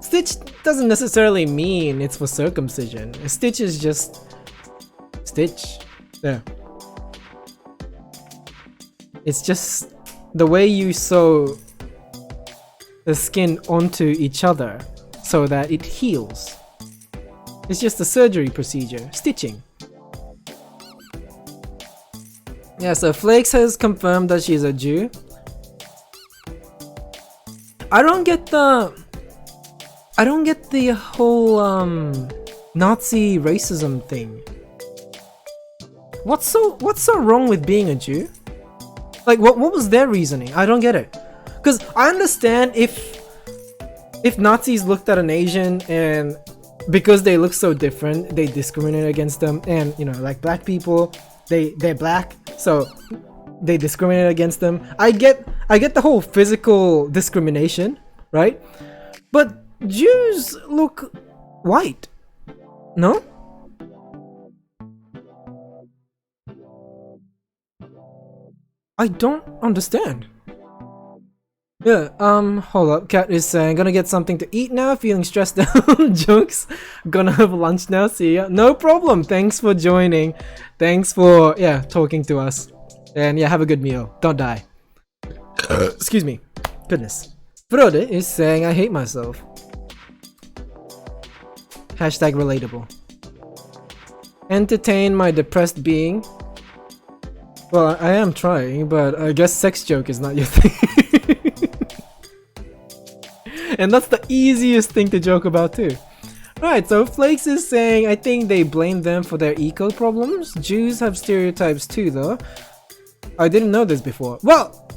Stitch doesn't necessarily mean it's for circumcision. Stitch is just Stitch. There. It's just the way you sew the skin onto each other so that it heals. It's just a surgery procedure. Stitching. Yeah, so Flakes has confirmed that she's a Jew. I don't get the whole Nazi racism thing. What's so wrong with being a Jew? Like what was their reasoning? I don't get it. Cuz I understand if Nazis looked at an Asian and because they look so different, they discriminate against them, and like black people they're black, so they discriminate against them. I get the whole physical discrimination, right? But Jews look white, no? I don't understand. Yeah, hold up. Cat is saying, gonna get something to eat now, feeling stressed out. Jokes. Gonna have lunch now, see ya. No problem. Thanks for joining. Thanks for, yeah, talking to us. And yeah, have a good meal. Don't die. Excuse me. Goodness. Frode is saying, I hate myself. Hashtag relatable. Entertain my depressed being. Well, I am trying, but I guess sex joke is not your thing. And that's the easiest thing to joke about too. Right, so Flakes is saying, I think they blame them for their eco problems. Jews have stereotypes too though. I didn't know this before. Well,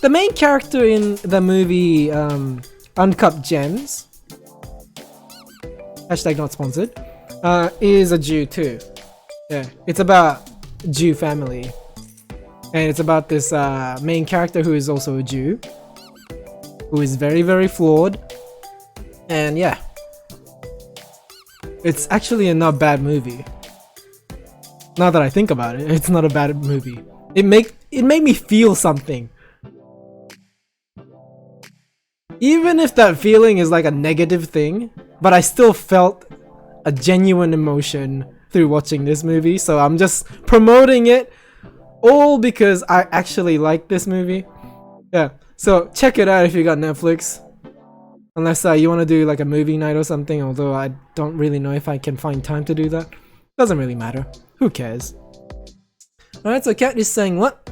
the main character in the movie Uncut Gems, hashtag not sponsored, is a Jew too. Yeah, it's about Jew family. And it's about this main character who is also a Jew, who is very, very flawed. And yeah, it's actually a not bad movie. Now that I think about it, it's not a bad movie. It made me feel something. Even if that feeling is like a negative thing, but I still felt a genuine emotion through watching this movie. So I'm just promoting it all because I actually like this movie. Yeah, so check it out if you got Netflix. Unless you want to do like a movie night or something, although I don't really know if I can find time to do that. Doesn't really matter. Who cares? Alright, so Cat is saying what?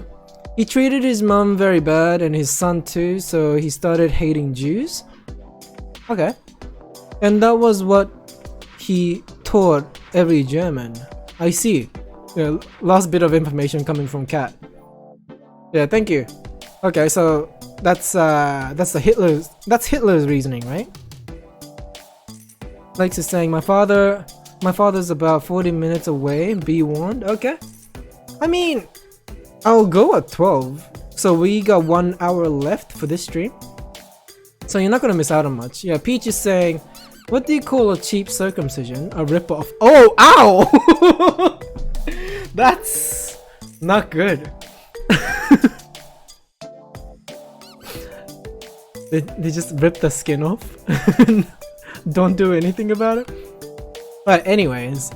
He treated his mum very bad and his son too, so he started hating Jews? Okay. And that was what he taught every German. I see. Yeah, last bit of information coming from Cat. Yeah, thank you. Okay, so that's Hitler's reasoning, right? Lex is saying my father's about 40 minutes away, be warned. Okay. I mean, I'll go at 12. So we got 1 hour left for this stream. So you're not gonna miss out on much. Yeah, Peach is saying, what do you call a cheap circumcision? A rip-off. Oh, ow! That's not good. They just rip the skin off. Don't do anything about it. But anyways.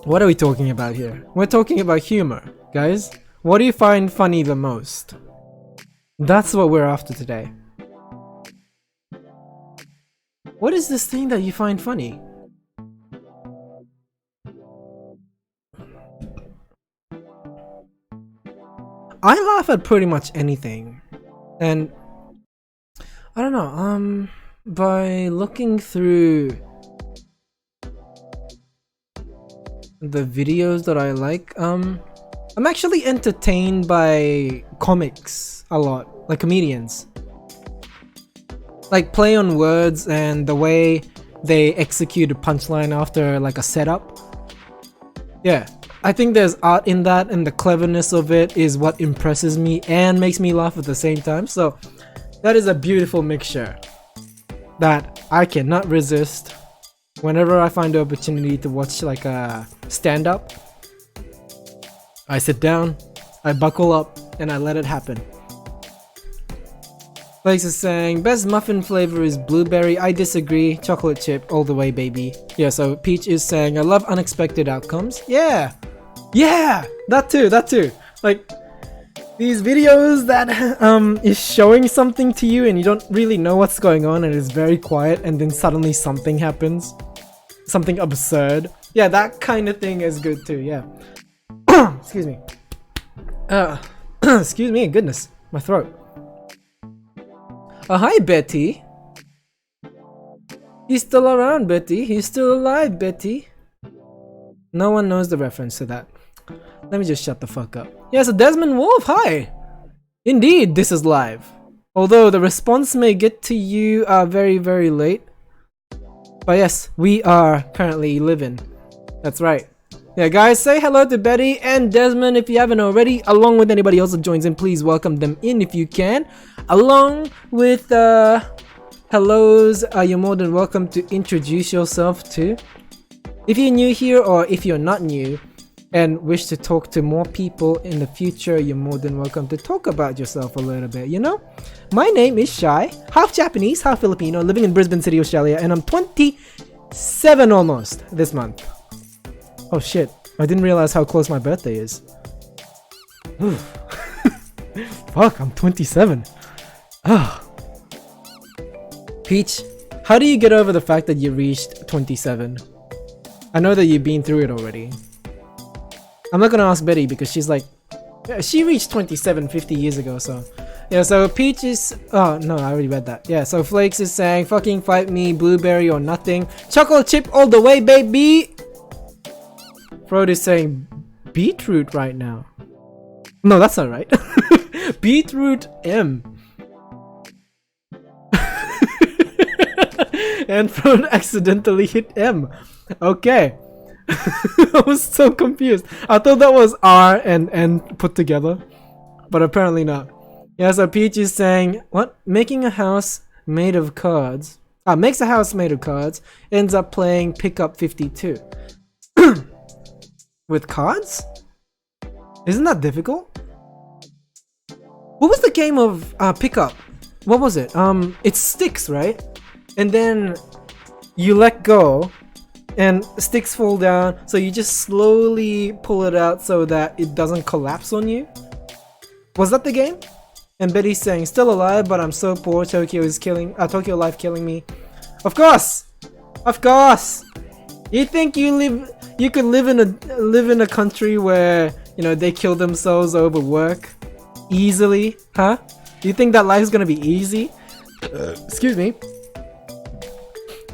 What are we talking about here? We're talking about humor, guys. What do you find funny the most? That's what we're after today. What is this thing that you find funny? I laugh at pretty much anything. And I don't know, by looking through the videos that I like, I'm actually entertained by comics a lot, like comedians. Like play on words and the way they execute a punchline after like a setup. Yeah, I think there's art in that, and the cleverness of it is what impresses me and makes me laugh at the same time. So that is a beautiful mixture that I cannot resist. Whenever I find the opportunity to watch like a stand-up, I sit down, I buckle up, and I let it happen. Lex is saying, best muffin flavor is blueberry. I disagree. Chocolate chip all the way, baby. Yeah, so Peach is saying, I love unexpected outcomes. Yeah! Yeah! That too. Like, these videos that is showing something to you and you don't really know what's going on and it's very quiet and then suddenly something happens. Something absurd. Yeah, that kind of thing is good too, yeah. Excuse me. Excuse me, goodness. My throat. Hi, Betty. He's still around, Betty. He's still alive, Betty. No one knows the reference to that. Let me just shut the fuck up. Yeah, so Desmond Wolf, hi! Indeed, this is live. Although the response may get to you very, very late. But yes, we are currently living. That's right. Yeah, guys, say hello to Betty and Desmond if you haven't already, along with anybody else that joins in. Please welcome them in if you can. Along with hellos, you're more than welcome to introduce yourself too. If you're new here or if you're not new and wish to talk to more people in the future, you're more than welcome to talk about yourself a little bit, you know? My name is Shai, half Japanese, half Filipino, living in Brisbane City, Australia, and I'm 27 almost this month. Oh shit, I didn't realize how close my birthday is. Fuck, I'm 27. Peach, how do you get over the fact that you reached 27? I know that you've been through it already. I'm not gonna ask Betty because she's like, yeah, she reached 27 50 years ago, so. Yeah, so Peach is, oh no, I already read that. Yeah, so Flakes is saying, fucking fight me, blueberry or nothing. Chocolate chip all the way, baby! Frodo is saying beetroot right now. No, that's not right. Beetroot M. And Frodo accidentally hit M. Okay. I was so confused. I thought that was R and N put together, but apparently not. Yeah, so Peach is saying, what? Making a house made of cards. Makes a house made of cards. Ends up playing Pickup 52. With cards? Isn't that difficult? What was the game of Pickup? What was it? It's sticks, right? And then you let go and sticks fall down, so you just slowly pull it out so that it doesn't collapse on you. Was that the game? And Betty's saying, still alive, but I'm so poor. Tokyo Life killing me. Of course, of course. You think you could live in a country where, you know, they kill themselves over work easily, huh? You think that life's gonna be easy? Excuse me.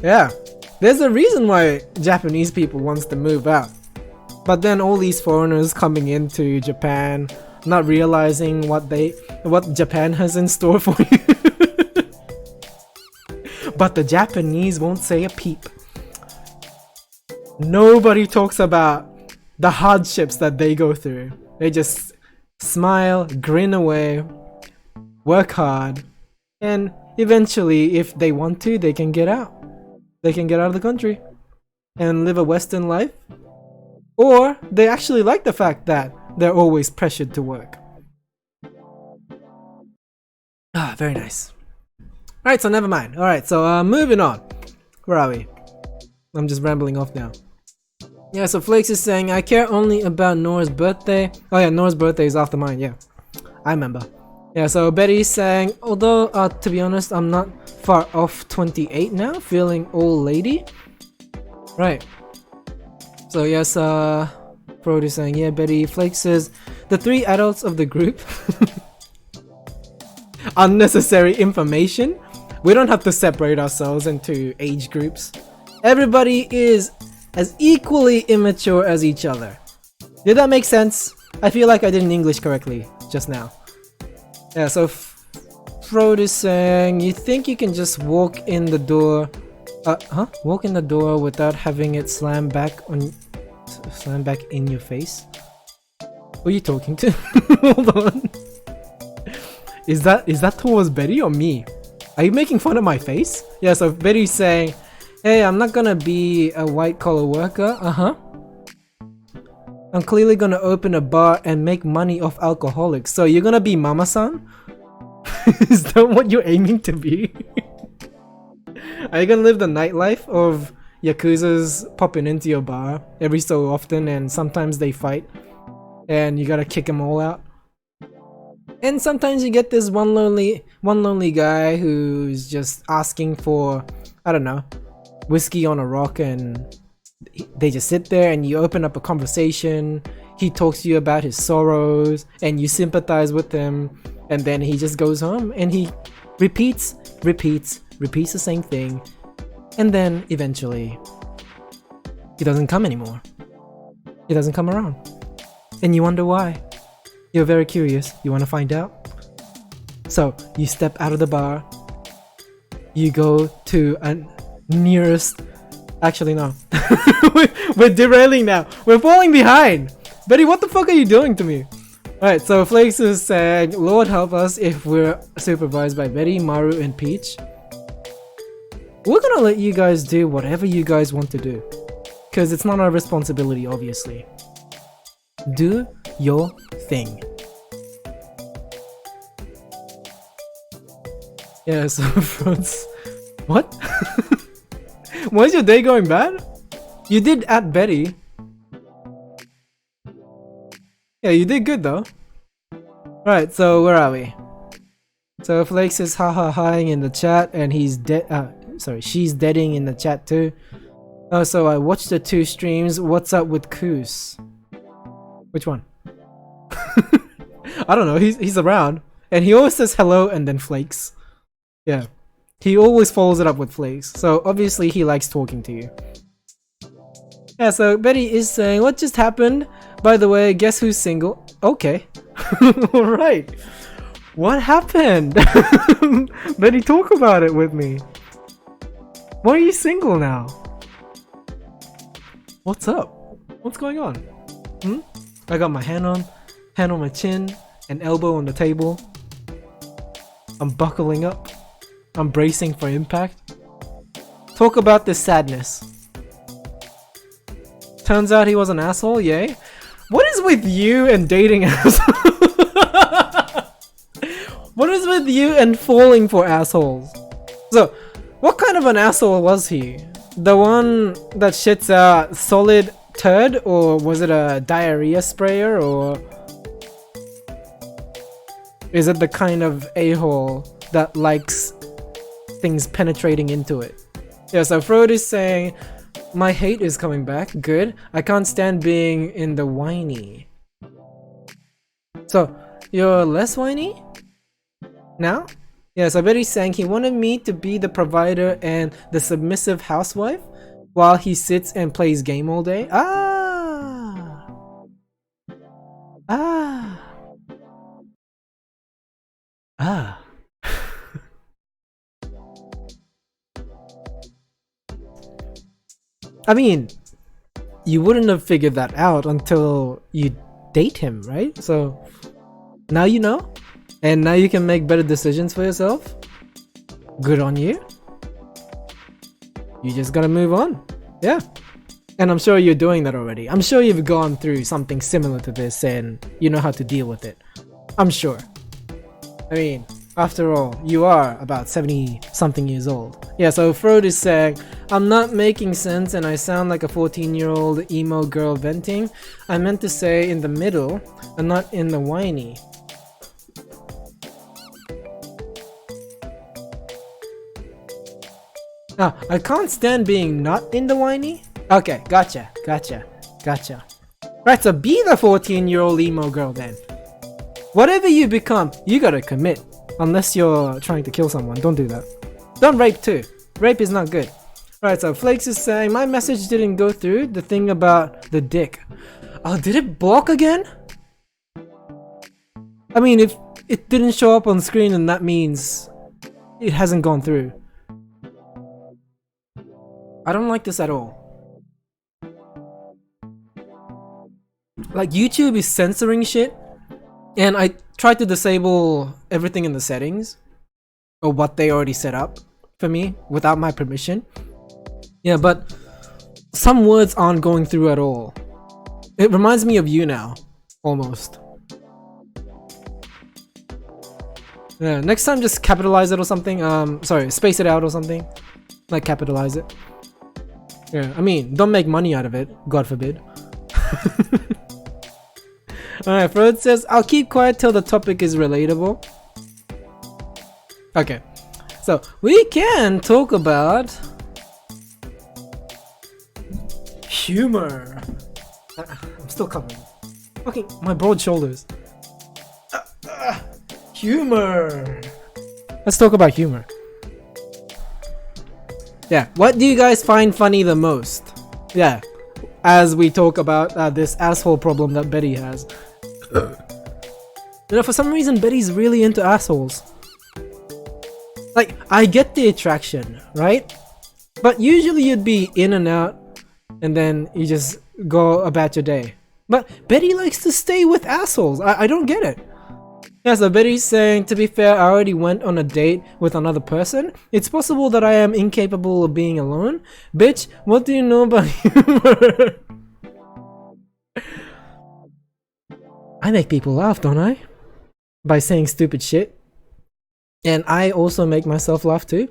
Yeah, there's a reason why Japanese people wants to move out. But then all these foreigners coming into Japan, not realizing what Japan has in store for you. But the Japanese won't say a peep. Nobody talks about the hardships that they go through. They just smile, grin away, work hard, and eventually, if they want to, they can get out. They can get out of the country and live a Western life. Or they actually like the fact that they're always pressured to work. Ah, very nice. Alright, so never mind. Alright, so moving on. Where are we? I'm just rambling off now. Yeah, so Flakes is saying, I care only about Nora's birthday. Oh yeah, Nora's birthday is after mine, yeah. I remember. Yeah, so Betty's saying, although to be honest, I'm not far off 28 now, feeling old lady. Right. So yes, Frodo is saying, yeah, Betty. Flake says, the three adults of the group. Unnecessary information. We don't have to separate ourselves into age groups. Everybody is as equally immature as each other. Did that make sense? I feel like I did in English correctly just now. Yeah, so Frodo is saying, you think you can just walk in the door, walk in the door without having it slam back in your face? Who are you talking to? Hold on. Is that towards Betty or me? Are you making fun of my face? Yeah, so Betty's saying, hey, I'm not gonna be a white collar worker. I'm clearly gonna open a bar and make money off alcoholics. So you're gonna be mama-san? Is that what you're aiming to be? Are you gonna live the nightlife of Yakuzas popping into your bar every so often and sometimes they fight and you gotta kick them all out? And sometimes you get this one lonely guy who's just asking for, I don't know, whiskey on a rock, and they just sit there and you open up a conversation. He talks to you about his sorrows and you sympathize with him, and then he just goes home and he repeats the same thing, and then eventually he doesn't come anymore. He doesn't come around. And you wonder why. You're very curious. You want to find out? So you step out of the bar. You go to a nearest... Actually, no. We're derailing now. We're falling behind. Betty, what the fuck are you doing to me? Alright, so Flakes is saying, Lord help us if we're supervised by Betty, Maru, and Peach. We're gonna let you guys do whatever you guys want to do. Because it's not our responsibility, obviously. Do your thing. Yeah, so Front's... What? Why is your day going bad? You did at Betty. Yeah, you did good though. Right, so where are we? So Flakes is haha-haing in the chat and he's dead. Sorry, she's deading in the chat too. Oh, so I watched the 2 streams. What's up with Koos? Which one? I don't know, he's around. And he always says hello and then Flakes. Yeah. He always follows it up with Flakes. So obviously he likes talking to you. Yeah, so Betty is saying, what just happened? By the way, guess who's single? Okay. Alright. What happened? Betty, talk about it with me. Why are you single now? What's up? What's going on? I got my hand on my chin, an elbow on the table. I'm buckling up. I'm bracing for impact. Talk about this sadness. Turns out he was an asshole, yay. What is with you and dating assholes? What is with you and falling for assholes? So, what kind of an asshole was he? The one that shits out solid turd, or was it a diarrhea sprayer, or is it the kind of a-hole that likes things penetrating into it? Yeah, so Frode is saying, my hate is coming back. Good. I can't stand being in the whiny. So, you're less whiny? Now? Yes, I bet he's saying he wanted me to be the provider and the submissive housewife while he sits and plays game all day. Ah! Ah! Ah! I mean, you wouldn't have figured that out until you date him, right? So, now you know? And now you can make better decisions for yourself? Good on you. You just gotta move on. Yeah. And I'm sure you're doing that already. I'm sure you've gone through something similar to this and you know how to deal with it. I'm sure. I mean, after all, you are about 70 something years old. Yeah, so Frode is saying, I'm not making sense and I sound like a 14-year-old emo girl venting. I meant to say in the middle and not in the whiny. Ah, I can't stand being not in the whiny? Okay, gotcha. Right, so be the 14-year-old emo girl then. Whatever you become, you gotta commit. Unless you're trying to kill someone, don't do that. Don't rape too. Rape is not good. Right, so Flakes is saying, my message didn't go through, the thing about the dick. Oh, did it block again? I mean, if it didn't show up on screen, then that means it hasn't gone through. I don't like this at all. Like, YouTube is censoring shit, and I tried to disable everything in the settings, or what they already set up for me, without my permission. Yeah, but some words aren't going through at all. It reminds me of you now, almost. Yeah, next time just capitalize it or something, sorry, space it out or something. Like, capitalize it. Yeah, I mean, don't make money out of it, God forbid. Alright, Frode says, I'll keep quiet till the topic is relatable. Okay, so we can talk about humor. I'm still covering. Fucking my broad shoulders. Humor. Let's talk about humor. Yeah, what do you guys find funny the most? Yeah, as we talk about this asshole problem that Betty has. You know, for some reason Betty's really into assholes. Like, I get the attraction, right? But usually you'd be in and out and then you just go about your day. But Betty likes to stay with assholes. I don't get it. Yeah, so Betty's saying, to be fair, I already went on a date with another person. It's possible that I am incapable of being alone. Bitch, what do you know about humor? I make people laugh, don't I? By saying stupid shit. And I also make myself laugh too.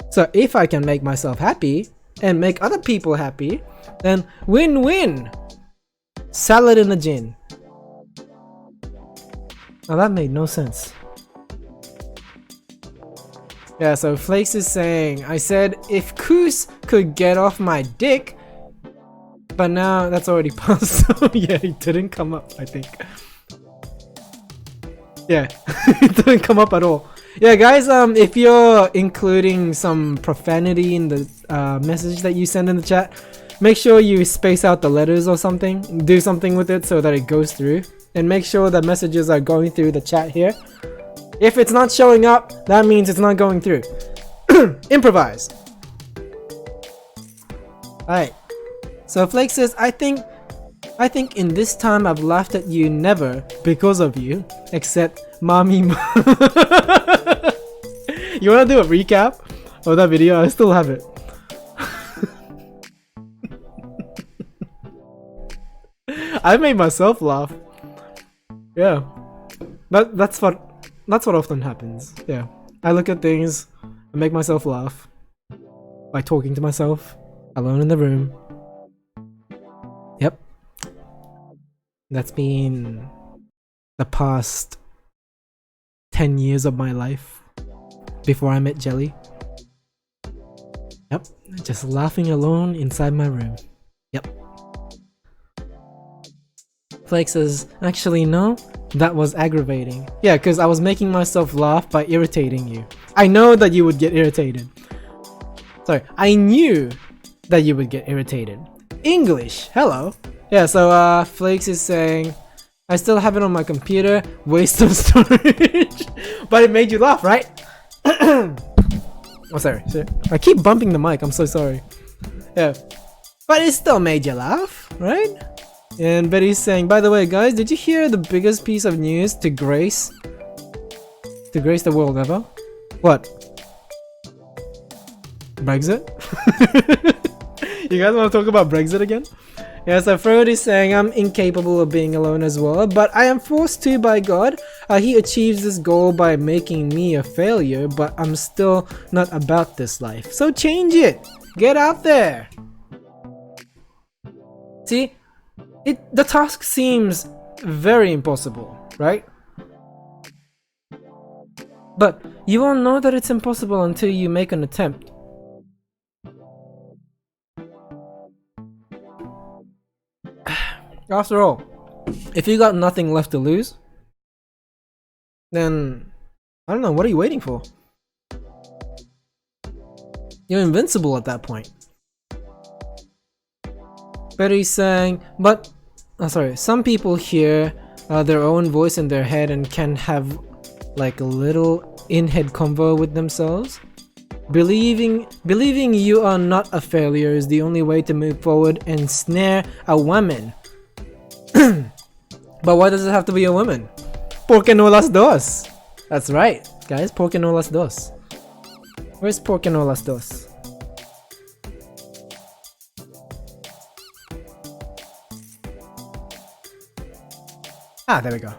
So if I can make myself happy and make other people happy, then win-win. Salad in a gin. Now that made no sense. Yeah, so Flakes is saying, I said if Koos could get off my dick, but now that's already passed, so yeah, it didn't come up, I think. Yeah, it didn't come up at all. Yeah, guys, if you're including some profanity in the message that you send in the chat, make sure you space out the letters or something. Do something with it so that it goes through. And make sure the messages are going through the chat here. If it's not showing up, that means it's not going through. Improvise. Alright. So Flake says, I think in this time I've laughed at you never because of you, except mommy. You wanna do a recap of that video? I still have it. I made myself laugh. Yeah, that's what often happens. Yeah, I look at things, I make myself laugh by talking to myself alone in the room. Yep, that's been the past 10 years of my life before I met Jelly. Yep, just laughing alone inside my room. Yep. Flake says, actually no, that was aggravating. Yeah, because I was making myself laugh by irritating you. I know that you would get irritated. Sorry, I knew that you would get irritated. English, hello. Yeah, so Flakes is saying, I still have it on my computer, waste of storage. But it made you laugh, right? Oh, sorry. I keep bumping the mic, I'm so sorry. Yeah, but it still made you laugh, right? And Betty's saying, by the way guys, did you hear the biggest piece of news to grace the world ever? What? Brexit? You guys want to talk about Brexit again? Yeah, so Frodo is saying, I'm incapable of being alone as well, but I am forced to by God. He achieves this goal by making me a failure, but I'm still not about this life. So change it! Get out there! See? The task seems very impossible, right? But you won't know that it's impossible until you make an attempt. After all, if you got nothing left to lose, then I don't know, what are you waiting for? You're invincible at that point. Betty's saying, but some people hear their own voice in their head and can have like a little in-head convo with themselves. Believing you are not a failure is the only way to move forward and snare a woman. But why does it have to be a woman? Porque no las dos? That's right, guys, porque no las dos. Where's porque no las dos? Ah, there we go.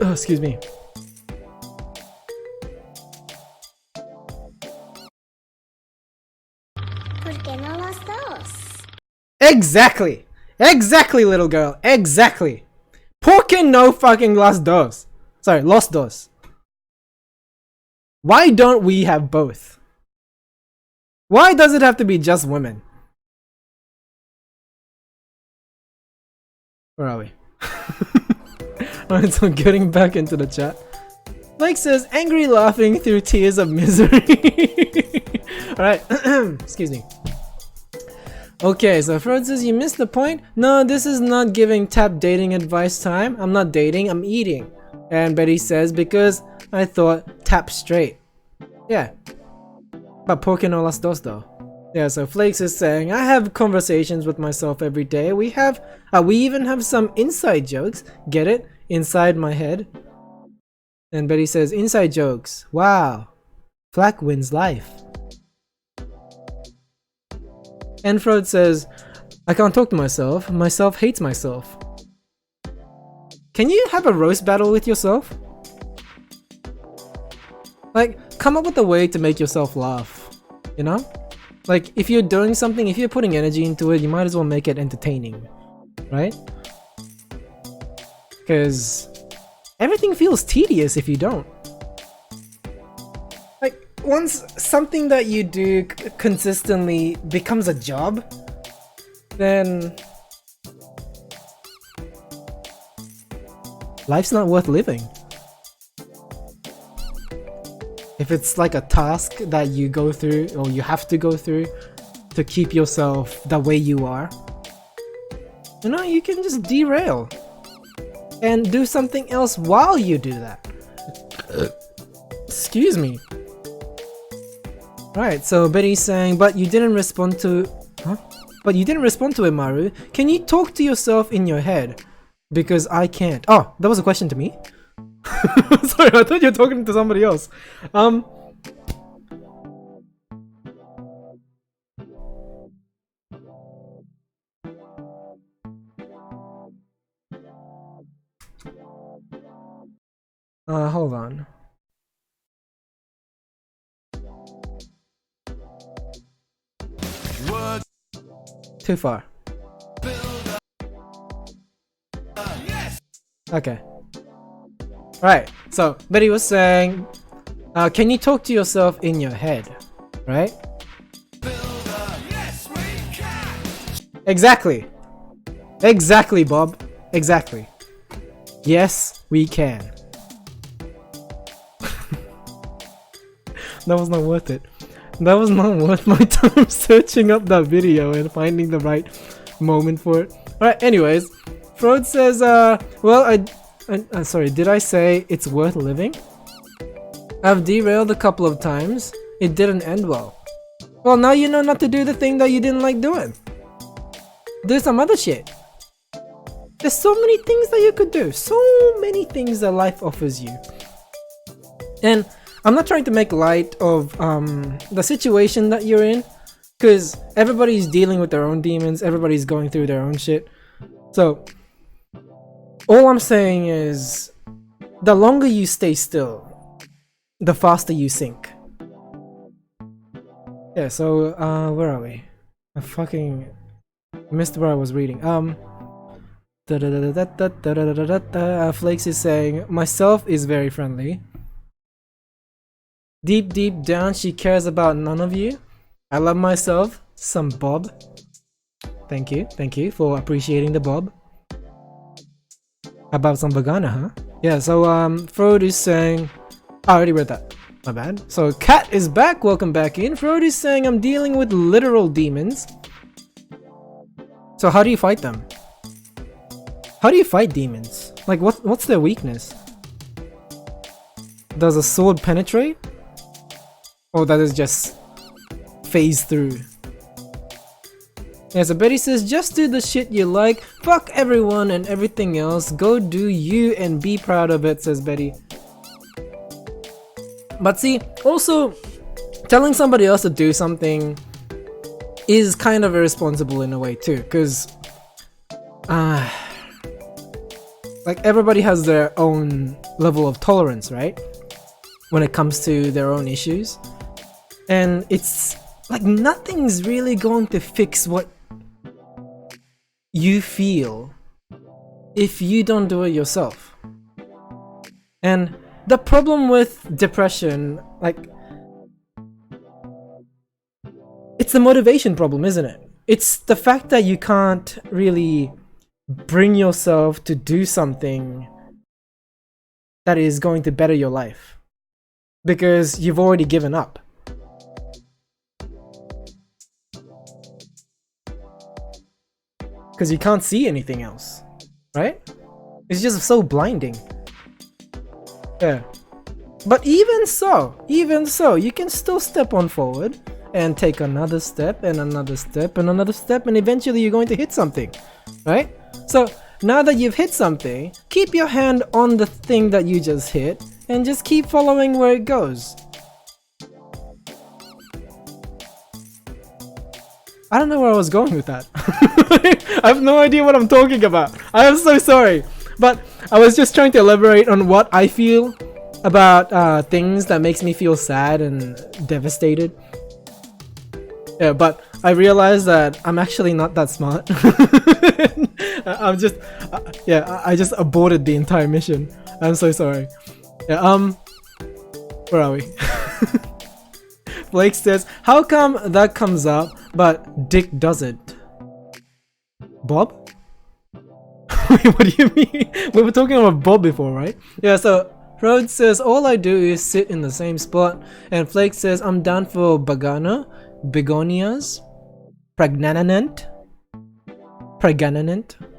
Oh, excuse me. Porque no las dos? Exactly! Exactly, little girl! Exactly! Porque no fucking las dos? Sorry, los dos. Why don't we have both? Why does it have to be just women? Where are we? Alright, so getting back into the chat. Blake says, angry laughing through tears of misery. Alright, excuse me. Okay, so Fred says, you missed the point? No, this is not giving tap dating advice time. I'm not dating, I'm eating. And Betty says, because I thought tap straight. Yeah. But ¿por qué no las dos though? Yeah, so Flakes is saying, I have conversations with myself every day. We even have some inside jokes. Get it? Inside my head. And Betty says, inside jokes. Wow. Flack wins life. And Frode says, I can't talk to myself. Myself hates myself. Can you have a roast battle with yourself? Like, come up with a way to make yourself laugh. You know? Like, if you're doing something, if you're putting energy into it, you might as well make it entertaining. Right? Because everything feels tedious if you don't. Like, once something that you do consistently becomes a job, then life's not worth living. If it's like a task that you go through or you have to go through to keep yourself the way you are, you know, you can just derail and do something else while you do that. Excuse me. Right, so Betty's saying, but you didn't respond to... Huh? But you didn't respond to it, Maru. Can you talk to yourself in your head? Because I can't. Oh, that was a question to me? Sorry, I thought you were talking to somebody else. Hold on. Too far. Okay. Right, so Betty was saying, can you talk to yourself in your head? Right? Exactly. Exactly, Bob. Exactly. Yes, we can. That was not worth it. That was not worth my time searching up that video and finding the right moment for it. Alright, anyways. Frode says, well, sorry, did I say it's worth living? I've derailed a couple of times. It didn't end well. Well, now you know not to do the thing that you didn't like doing. Do some other shit. There's so many things that you could do. So many things that life offers you. And I'm not trying to make light of the situation that you're in, because everybody's dealing with their own demons, everybody's going through their own shit. So, all I'm saying is, the longer you stay still, the faster you sink. Yeah, so, where are we? I fucking missed where I was reading. Flakes is saying, myself is very friendly. Deep down, she cares about none of you. I love myself. Some Bob. Thank you for appreciating the Bob. About some vagina, huh? Yeah, so Frode is saying... I already read that. My bad. So Kat is back. Welcome back in. Frode is saying, I'm dealing with literal demons. So how do you fight them? How do you fight demons? Like, what's their weakness? Does a sword penetrate? Or that is just phase through? Yeah, so Betty says, just do the shit you like, fuck everyone and everything else, go do you and be proud of it, says Betty. But see, also, telling somebody else to do something is kind of irresponsible in a way too, because like, everybody has their own level of tolerance, right? When it comes to their own issues. And it's like nothing's really going to fix what you feel if you don't do it yourself. And the problem with depression, like, it's the motivation problem, isn't it? It's the fact that you can't really bring yourself to do something that is going to better your life because you've already given up. Because you can't see anything else, right? It's just so blinding. Yeah. But even so, you can still step on forward and take another step and another step and another step, and eventually you're going to hit something, right? So now that you've hit something, keep your hand on the thing that you just hit and just keep following where it goes. I don't know where I was going with that. I have no idea what I'm talking about. I am so sorry. But I was just trying to elaborate on what I feel about things that makes me feel sad and devastated. Yeah, but I realized that I'm actually not that smart. I'm just, I just aborted the entire mission. I'm so sorry. Yeah, where are we? Blake says, how come that comes up, but Dick doesn't? Bob? What do you mean? We were talking about Bob before, right? Yeah, so Rhodes says, all I do is sit in the same spot. And Flake says, I'm down for begonias, pregnanant.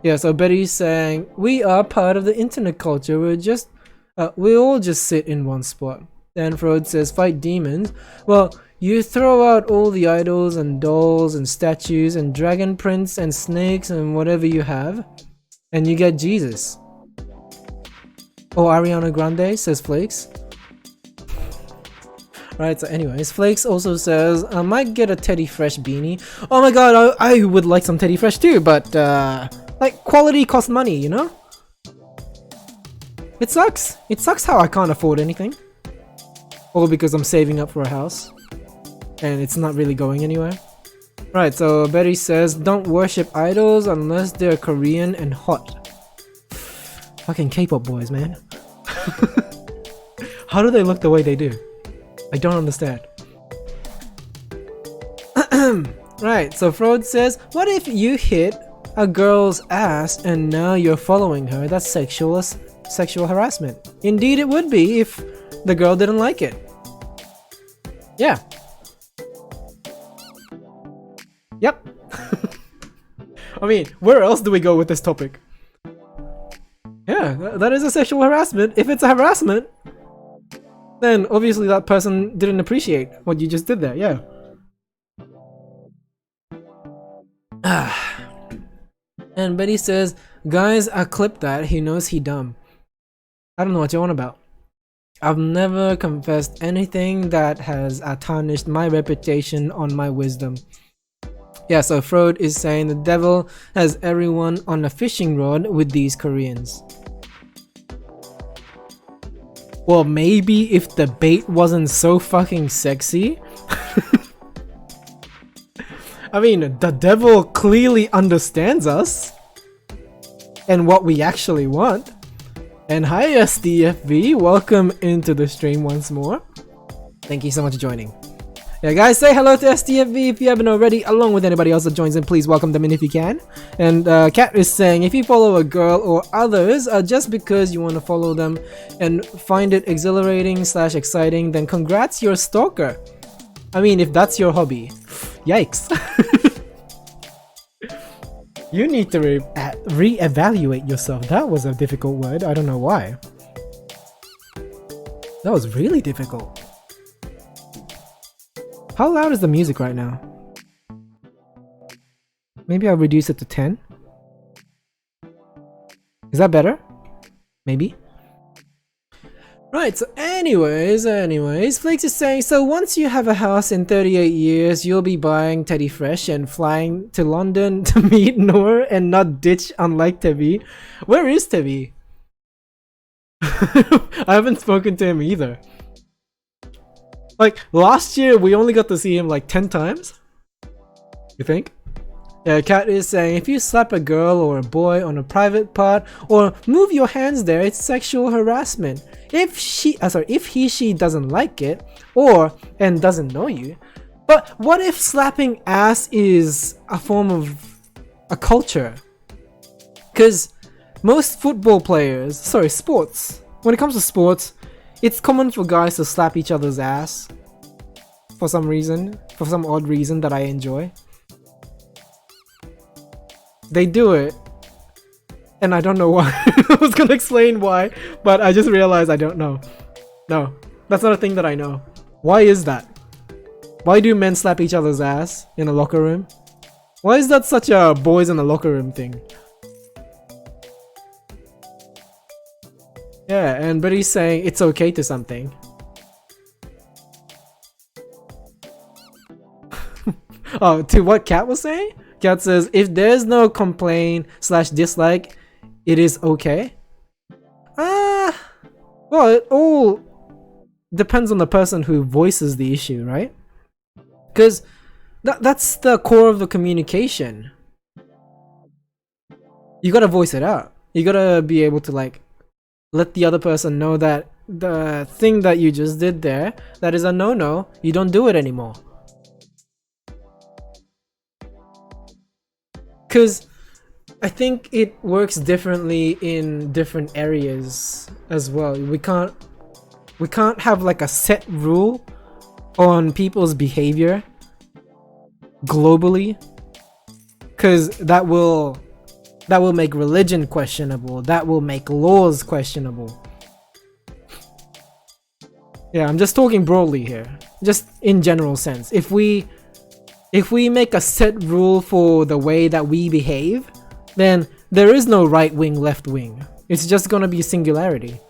Yeah, so Betty's saying, we are part of the internet culture. We all just sit in one spot. And Rhodes says, fight demons. Well, you throw out all the idols and dolls and statues and dragon prints and snakes and whatever you have, and you get Jesus. Oh, Ariana Grande, says Flakes. Right, so anyways, Flakes also says, I might get a Teddy Fresh beanie. Oh my god, I would like some Teddy Fresh too, but like, quality costs money, you know? It sucks. It sucks how I can't afford anything. All because I'm saving up for a house. And it's not really going anywhere. Right, so Betty says, don't worship idols unless they're Korean and hot. Fucking K-pop boys, man. How do they look the way they do? I don't understand. Right, so Freud says, what if you hit a girl's ass and now you're following her? That's sexual harassment. Indeed it would be if the girl didn't like it. Yeah. Yep. I mean, where else do we go with this topic? Yeah, that is a sexual harassment. If it's a harassment, then obviously that person didn't appreciate what you just did there, yeah. And Betty says, guys, I clipped that. He knows he dumb. I don't know what you're on about. I've never confessed anything that has tarnished my reputation on my wisdom. Yeah, so Freud is saying the devil has everyone on a fishing rod with these Koreans. Well, maybe if the bait wasn't so fucking sexy. I mean, the devil clearly understands us and what we actually want. And hi SDFV, welcome into the stream once more. Thank you so much for joining. Yeah guys, say hello to SDFV if you haven't already, along with anybody else that joins in. Please welcome them in if you can. And Kat is saying, if you follow a girl or others just because you want to follow them and find it exhilarating / exciting, then congrats, you're a stalker. I mean, if that's your hobby. Yikes. You need to re-evaluate yourself. That was a difficult word. I don't know why. That was really difficult. How loud is the music right now? Maybe I'll reduce it to 10. Is that better? Maybe. Right, so anyways, Flakes is saying, so once you have a house in 38 years, you'll be buying Teddy Fresh and flying to London to meet Noor and not ditch unlike Tevi. Where is Tevi? I haven't spoken to him either. Like, last year we only got to see him like 10 times? You think? Yeah, Kat is saying, if you slap a girl or a boy on a private part or move your hands there, it's sexual harassment. If he/she doesn't like it and doesn't know you. But what if slapping ass is a form of a culture? Because most football players, sports, when it comes to sports, it's common for guys to slap each other's ass for some odd reason that I enjoy. They do it, and I don't know why. I was gonna explain why, but I just realized I don't know. No, That's not a thing that I know. Why is that? Why do men slap each other's ass in a locker room? Why is that such a boys in a locker room thing? Yeah, and but he's saying it's okay to something. Oh, to what Kat was saying? Kat says, if there's no complaint slash dislike, it is okay. Well, it all depends on the person who voices the issue, right? Because that's the core of the communication. You gotta voice it out. You gotta be able to like let the other person know that the thing that you just did there, that is a no-no, you don't do it anymore. Because I think it works differently in different areas as well. We can't have like a set rule on people's behavior globally, because that will make religion questionable, that will make laws questionable. Yeah, I'm just talking broadly here, just in general sense. If we make a set rule for the way that we behave, then there is no right wing, left wing. It's just gonna be singularity.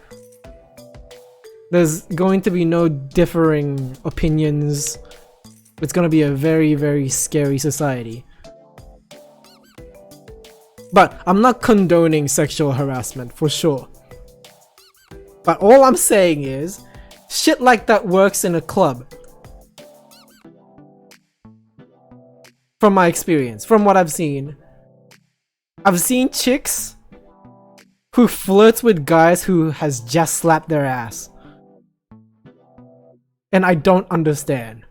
There's going to be no differing opinions. It's gonna be a very, very scary society. But I'm not condoning sexual harassment, for sure. But all I'm saying is, shit like that works in a club. From my experience, from what I've seen chicks who flirts with guys who has just slapped their ass. And I don't understand.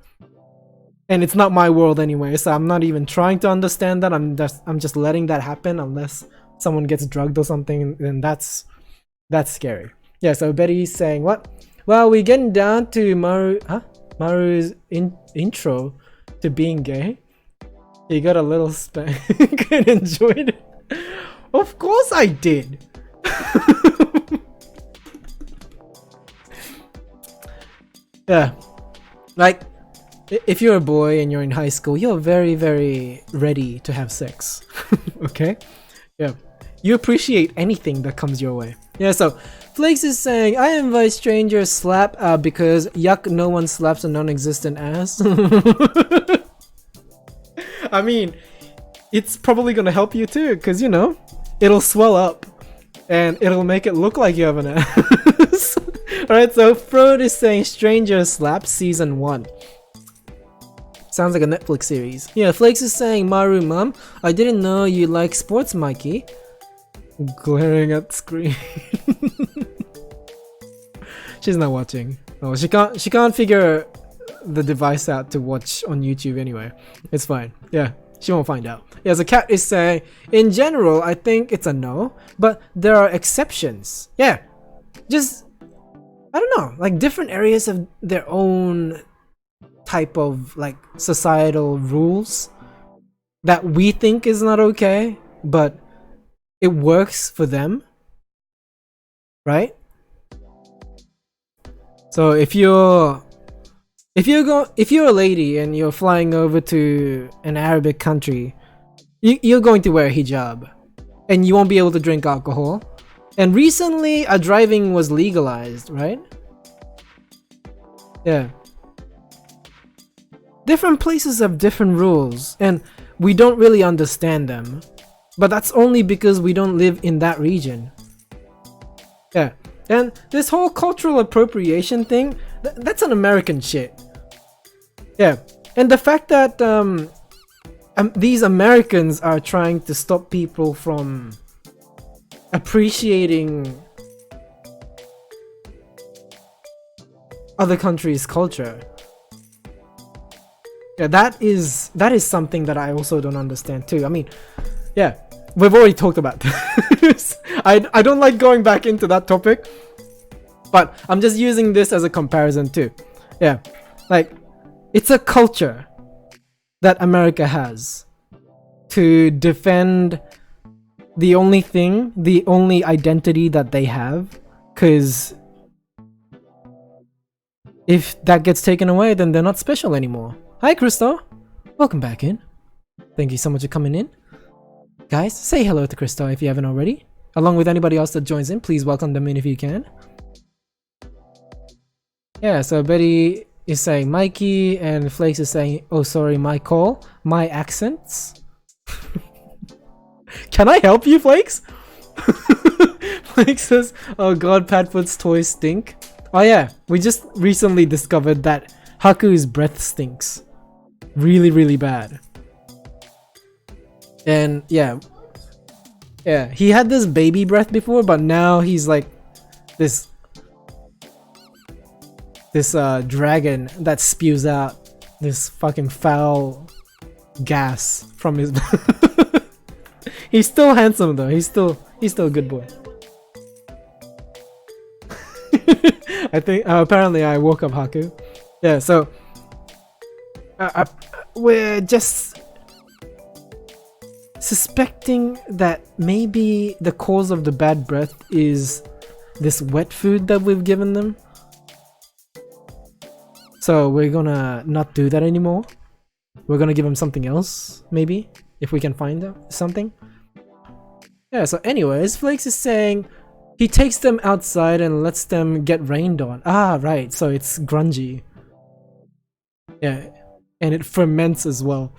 And it's not my world anyway, so I'm not even trying to understand that. I'm just letting that happen, unless someone gets drugged or something, then that's scary. Yeah, so Betty's saying what? Well, we're getting down to Maru's intro to being gay. He got a little spank and enjoyed it. Of course I did. Yeah, like if you're a boy and you're in high school, you're very, very ready to have sex. Okay? Yeah. You appreciate anything that comes your way. Yeah, so Flakes is saying, I invite strangers slap because yuck, no one slaps a non-existent ass. I mean, it's probably gonna help you too, because you know, it'll swell up and it'll make it look like you have an ass. Alright, so Frode is saying Stranger Slap Season 1. Sounds like a Netflix series. Yeah, Flakes is saying, Maru mom, I didn't know you like sports, Mikey. Glaring at screen. She's not watching. Oh, she can't figure the device out to watch on YouTube anyway. It's fine. Yeah, she won't find out. Yeah, so Cat is saying, in general, I think it's a no, but there are exceptions. Yeah, just, I don't know, like different areas have their own type of like societal rules that we think is not okay, but it works for them, right? So if you're a lady and you're flying over to an Arabic country, you're going to wear a hijab and you won't be able to drink alcohol. And recently, driving was legalized, right? Yeah. Different places have different rules and we don't really understand them. But that's only because we don't live in that region. Yeah. And this whole cultural appropriation thing, that's an American shit. Yeah. And the fact that these Americans are trying to stop people from appreciating other countries' culture. Yeah, that is something that I also don't understand too. I mean, yeah, we've already talked about this. I don't like going back into that topic, but I'm just using this as a comparison too. Yeah, like it's a culture that America has to defend the only identity that they have, because If that gets taken away, then they're not special anymore. Hi, Crystal. Welcome back in. Thank you so much for coming in. Guys, say hello to Crystal if you haven't already. Along with anybody else that joins in, please welcome them in if you can. Yeah, so Betty is saying Mikey, and Flakes is saying, oh sorry, my call, my accents. Can I help you, Flakes? Flakes says, oh god, Padfoot's toys stink. Oh yeah, we just recently discovered that Haku's breath stinks. Really, really bad. And yeah, he had this baby breath before, but now he's like this dragon that spews out this fucking foul gas from his. He's still handsome though. He's still a good boy. I think apparently I woke up Haku. Yeah, so we're just suspecting that maybe the cause of the bad breath is this wet food that we've given them. So we're gonna not do that anymore. We're gonna give them something else, maybe, if we can find something. Yeah, so anyways, Flakes is saying he takes them outside and lets them get rained on. Ah, right, so it's grungy. Yeah, and it ferments as well.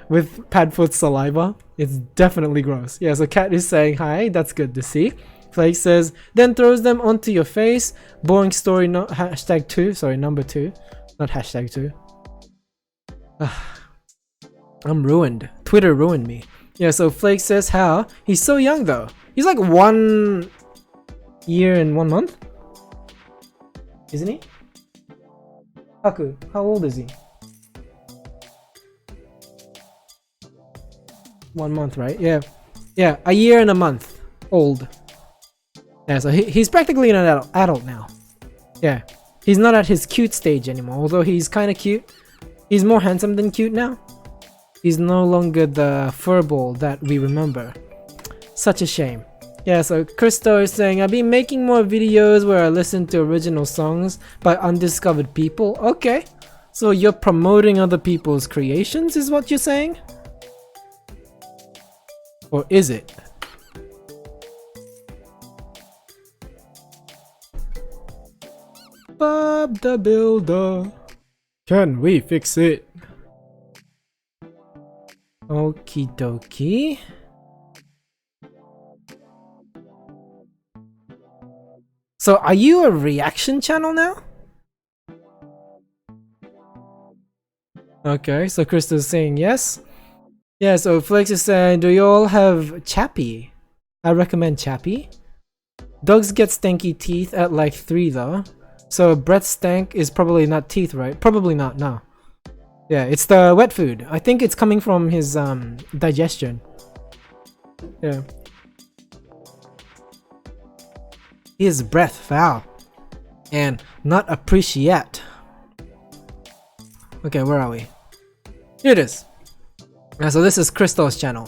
with Padfoot's saliva. It's definitely gross. Yeah, so Cat is saying hi, that's good to see. Flake says, then throws them onto your face. Boring story, no, hashtag 2. Sorry, number 2. Not hashtag 2. I'm ruined. Twitter ruined me. Yeah, so Flake says how? He's so young though. He's like 1 year and 1 month? Isn't he? Haku, how old is he? 1 month, right? Yeah. Yeah, a year and a month old. Yeah, so he's practically an adult now. Yeah. He's not at his cute stage anymore, although he's kind of cute. He's more handsome than cute now. He's no longer the furball that we remember. Such a shame. Yeah, so Christo is saying, I've been making more videos where I listen to original songs by undiscovered people. Okay. So you're promoting other people's creations is what you're saying? Or is it? Bob the Builder. Can we fix it? Okie dokie. So are you a reaction channel now? Okay, so Crystal's saying yes. Yeah, so Flex is saying, do you all have Chappie? I recommend Chappie. Dogs get stanky teeth at like 3 though. So breath stank is probably not teeth, right? Probably not, no. Yeah, it's the wet food. I think it's coming from his digestion. Yeah. His breath foul. And not appreciate. Okay, where are we? Here it is. Yeah, so this is Crystal's channel.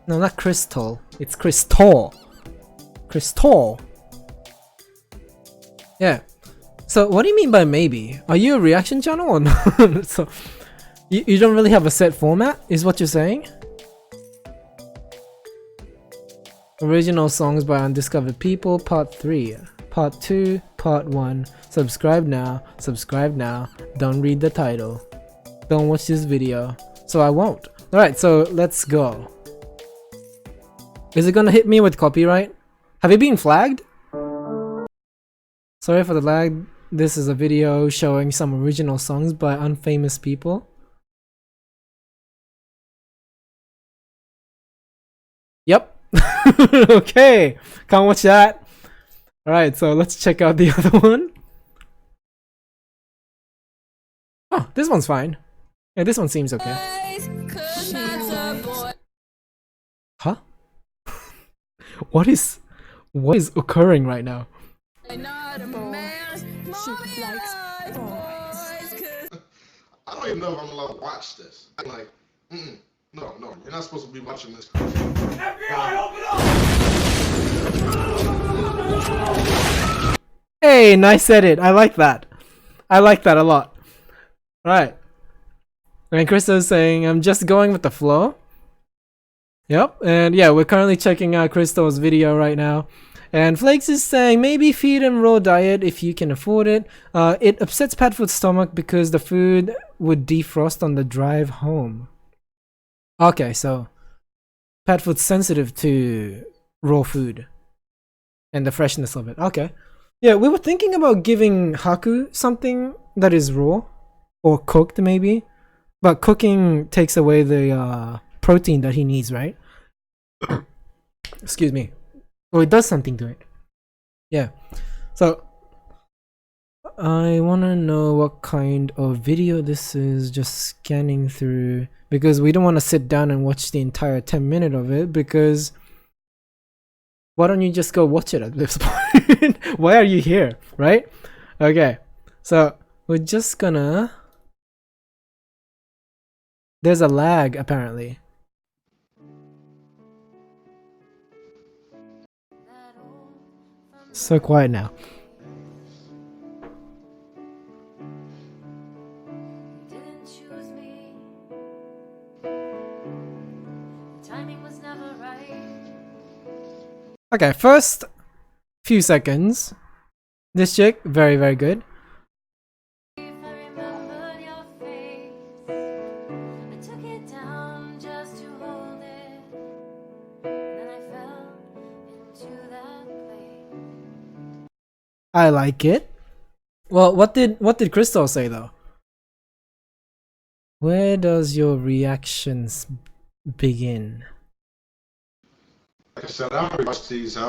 No, not Crystal. It's Crystal. Crystal. Yeah. So what do you mean by maybe? Are you a reaction channel or not? So you don't really have a set format, is what you're saying? Original songs by undiscovered people, part 3. Part 2, part 1. Subscribe now, don't read the title. Don't watch this video. So I won't. Alright, so let's go. Is it gonna hit me with copyright? Have you been flagged? Sorry for the lag. This is a video showing some original songs by unfamous people. Yep. Okay. Can't watch that. Alright, so let's check out the other one. Oh, this one's fine. Yeah, this one seems okay. Huh? What is occurring right now? I don't even know if I'm allowed to watch this. I'm like, no, you're not supposed to be watching this. FBI, open up! Hey, nice edit. I like that. I like that a lot. Right. And Crystal's saying, I'm just going with the flow. Yep. And yeah, we're currently checking out Crystal's video right now. And Flakes is saying, maybe feed him raw diet if you can afford it. It upsets Padfoot's stomach because the food would defrost on the drive home. Okay, so Padfoot's sensitive to raw food and the freshness of it. Okay. Yeah, we were thinking about giving Haku something that is raw or cooked maybe. But cooking takes away the protein that he needs, right? Excuse me. Or it does something to it. Yeah. So I want to know what kind of video this is, just scanning through, because we don't want to sit down and watch the entire 10-minute of it, because why don't you just go watch it at this point? Why are you here, right? Okay. So we're just gonna... There's a lag apparently. So quiet now. Okay, first few seconds. This chick, very, very good. I like it. Well, what did Crystal say though? Where does your reactions begin? Like I said, I already watched these. I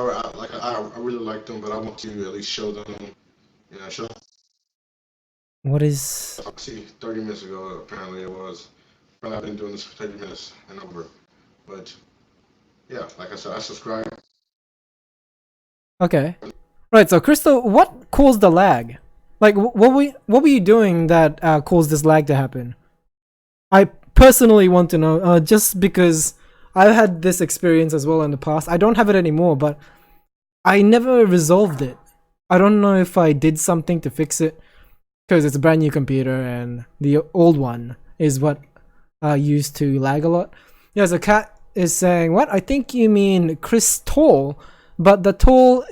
really like them, but I want to at least show them. You know, show. What is... See, 30 minutes ago, apparently it was. Well, I've been doing this for 30 minutes and over. But yeah, like I said, I subscribe. Okay. Right, so Crystal, what caused the lag? Like, what were you doing that caused this lag to happen? I personally want to know, just because I've had this experience as well in the past. I don't have it anymore, but I never resolved it. I don't know if I did something to fix it, because it's a brand new computer and the old one is what used to lag a lot. Yeah, so Kat is saying, what? I think you mean Crystal, but the Toll's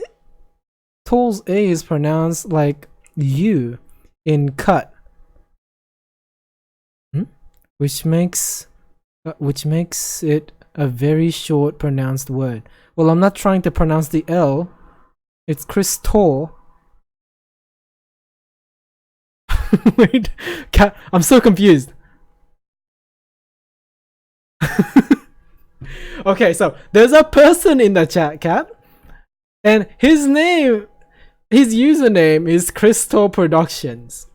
A is pronounced like U in cut, which makes it a very short pronounced word. Well, I'm not trying to pronounce the L. It's Crystal. Wait, Cat, I'm so confused. Okay, so there's a person in the chat, Cat, and his username is Crystal Productions.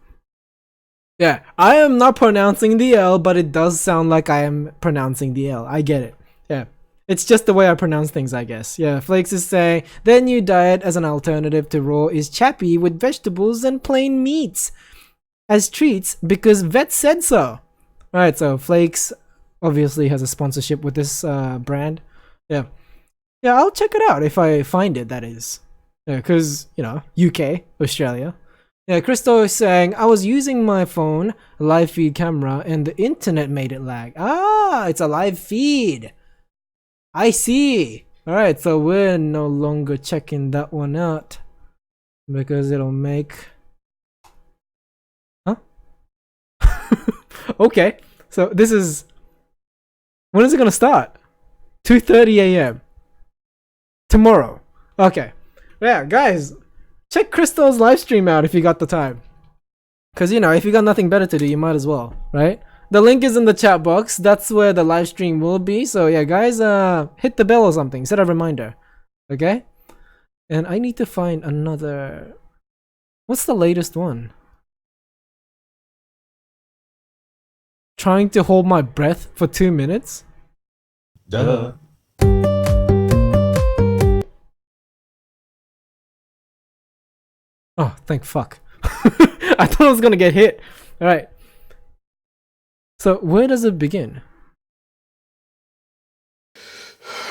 Yeah, I am not pronouncing the L, but it does sound like I am pronouncing the L. I get it. Yeah, it's just the way I pronounce things, I guess. Yeah, Flakes is saying, their new diet as an alternative to raw is chappy with vegetables and plain meats as treats because vet said so. Alright, so Flakes obviously has a sponsorship with this brand. Yeah. Yeah, I'll check it out if I find it, that is. Yeah, because, you know, UK, Australia. Yeah, Crystal is saying, I was using my phone, live feed camera, and the internet made it lag. Ah, it's a live feed. I see. Alright, so we're no longer checking that one out. Because it'll make... Huh? Okay, so this is... When is it gonna start? 2:30 a.m. Tomorrow. Okay. Yeah, guys, check Crystal's live stream out if you got the time. Because, you know, if you got nothing better to do, you might as well, right? The link is in the chat box. That's where the live stream will be. So, yeah, guys, hit the bell or something. Set a reminder. Okay? And I need to find another... What's the latest one? Trying to hold my breath for 2 minutes? Duh. Oh, thank fuck. I thought I was gonna get hit. Alright. So, where does it begin?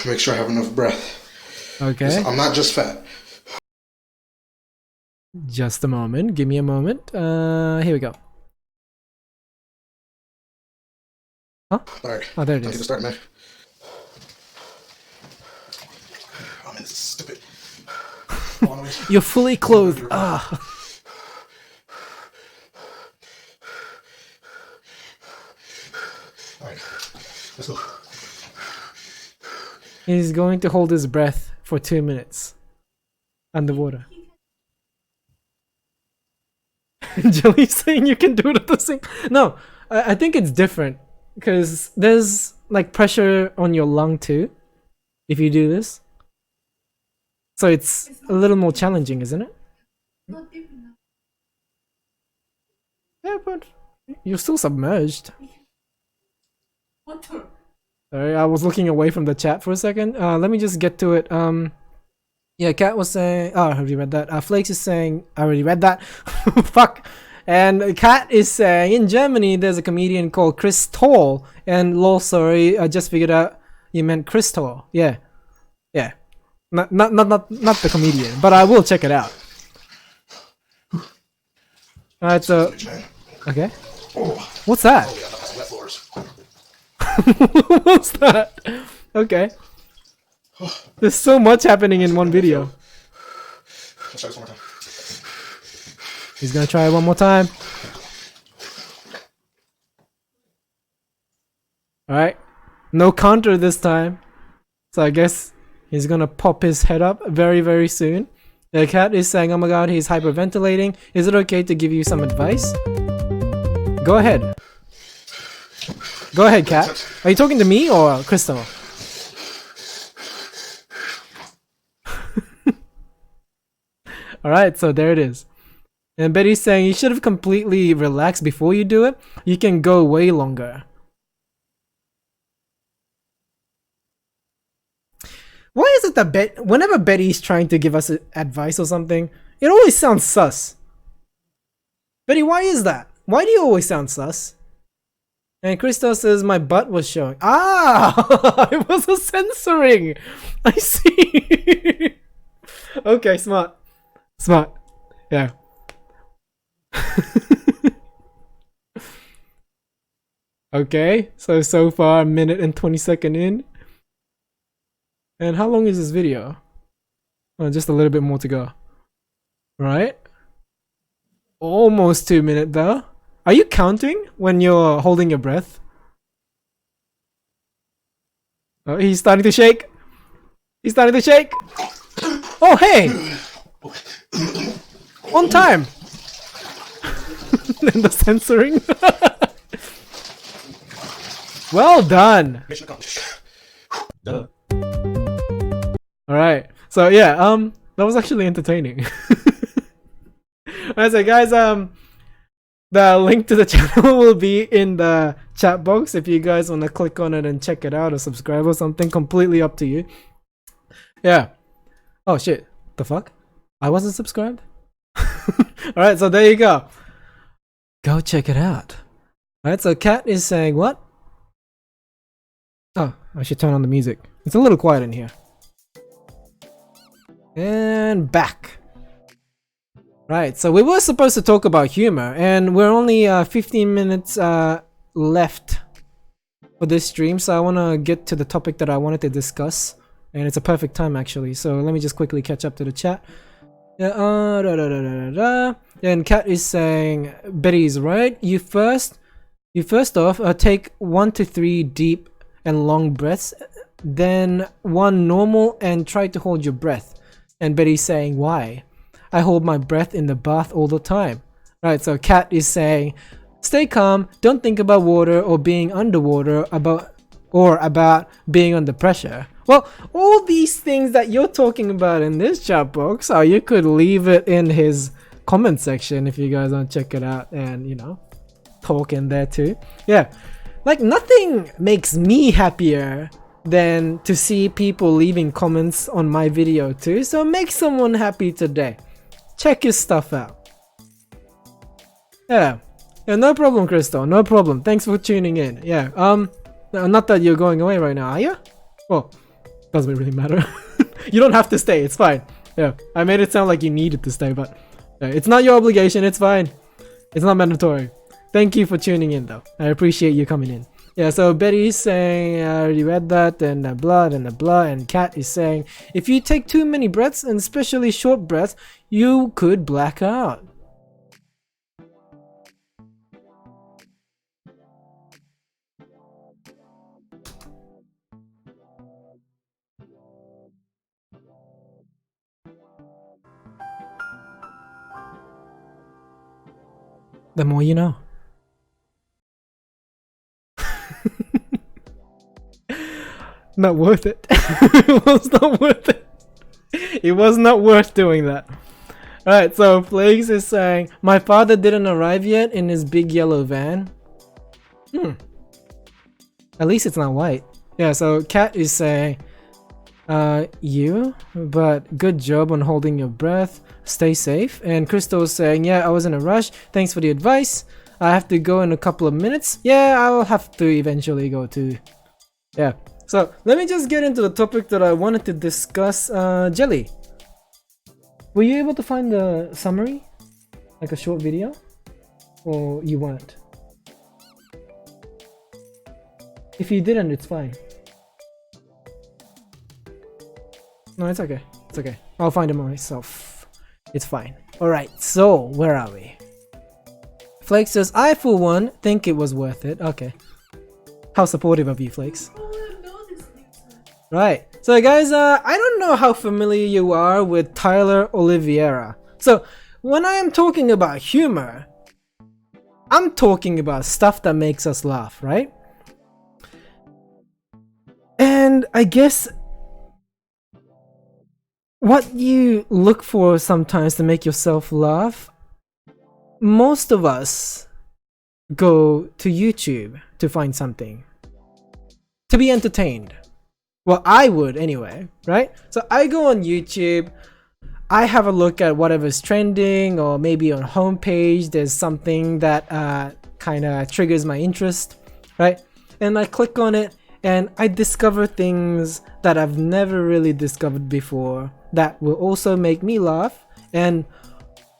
Make sure I have enough breath. Okay. I'm not just fat. Just a moment. Give me a moment. Here we go. Huh? Alright. Oh, there it Time to is. start, man. Oh man, this is stupid. You're fully clothed. Ah. Alright. Let's go. He's going to hold his breath for 2 minutes underwater. Jelly's saying you can do it at the same. No, I think it's different because there's like pressure on your lung too if you do this. So it's a little more challenging, isn't it? Not deep enough. Yeah, but you're still submerged. Water. Sorry, I was looking away from the chat for a second. Let me just get to it. Yeah, Kat was saying. Oh, I already read that. Flakes is saying. I already read that. Fuck. And Kat is saying in Germany there's a comedian called Chris Toll. And lol, sorry, I just figured out you meant Chris Toll. Yeah, yeah. Not the comedian, but I will check it out. Alright, so okay. What's that? Oh yeah, that's wet floors. What's that? Okay. There's so much happening in one video. Let's try this one more time. He's gonna try it one more time. Alright. No counter this time. So I guess he's gonna pop his head up very, very soon. The cat is saying, oh my god, he's hyperventilating. Is it okay to give you some advice? Go ahead. Go ahead, cat. Are you talking to me or Crystal? Alright, so there it is. And Betty's saying you should have completely relaxed before you do it. You can go way longer. Why is it that whenever Betty's trying to give us advice or something, it always sounds sus? Betty, why is that? Why do you always sound sus? And Krista says my butt was showing. Ah! It was a censoring! I see! Okay, smart. Smart. Yeah. Okay, so far a minute and 20 seconds in. And how long is this video? Oh, just a little bit more to go. Right? Almost 2 minutes though. Are you counting when you're holding your breath? Oh, he's starting to shake. He's starting to shake. Oh, hey! On time! And the censoring. Well done! Mission accomplished. Duh. Alright. So yeah, that was actually entertaining. Alright, so guys, the link to the channel will be in the chat box if you guys want to click on it and check it out or subscribe or something. Completely up to you. Yeah. Oh shit. The fuck? I wasn't subscribed? Alright, so there you go. Go check it out. Alright, so Kat is saying what? Oh, I should turn on the music. It's a little quiet in here. And back. Right, so we were supposed to talk about humor, and we're only 15 minutes left for this stream, so I want to get to the topic that I wanted to discuss, and it's a perfect time actually, so let me just quickly catch up to the chat. Yeah, and Kat is saying, Betty's right, you first off take 1 to 3 deep and long breaths, then 1 normal and try to hold your breath. And Betty's saying, why? I hold my breath in the bath all the time. Right, so Kat is saying, stay calm, don't think about water or being underwater about being under pressure. Well, all these things that you're talking about in this chat box, you could leave it in his comment section if you guys want to check it out and, you know, talk in there too. Yeah, like nothing makes me happier than to see people leaving comments on my video too, so make someone happy today. Check his stuff out. Yeah, no problem, Crystal, no problem. Thanks for tuning in. Yeah, not that you're going away right now, are you? Well, doesn't really matter. You don't have to stay, it's fine. Yeah, I made it sound like you needed to stay, but It's not your obligation. It's fine. It's not mandatory. Thank you for tuning in, though. I appreciate you coming in. Yeah, so Betty's saying, I already read that, and the blood, and Kat is saying, if you take too many breaths, and especially short breaths, you could black out. The more you know. Not worth it. It was not worth it. It was not worth doing that. Alright, so Flakes is saying, my father didn't arrive yet in his big yellow van. At least it's not white. Yeah, so Kat is saying, but good job on holding your breath. Stay safe. And Crystal's saying, yeah, I was in a rush. Thanks for the advice. I have to go in a couple of minutes. Yeah, I'll have to eventually go too. Yeah. So let me just get into the topic that I wanted to discuss. Jelly, were you able to find the summary? Like a short video? Or you weren't? If you didn't, it's fine. No, it's okay. It's okay. I'll find it myself. It's fine. Alright, so where are we? Flakes says, I for one think it was worth it. Okay. How supportive of you, Flakes. Right. So guys, I don't know how familiar you are with Tyler Oliveira. So when I am talking about humor, I'm talking about stuff that makes us laugh, right? And I guess what you look for sometimes to make yourself laugh, most of us go to YouTube to find something to be entertained. Well, I would anyway, right? So I go on YouTube, I have a look at whatever's trending, or maybe on homepage there's something that kind of triggers my interest, right? And I click on it and I discover things that I've never really discovered before that will also make me laugh and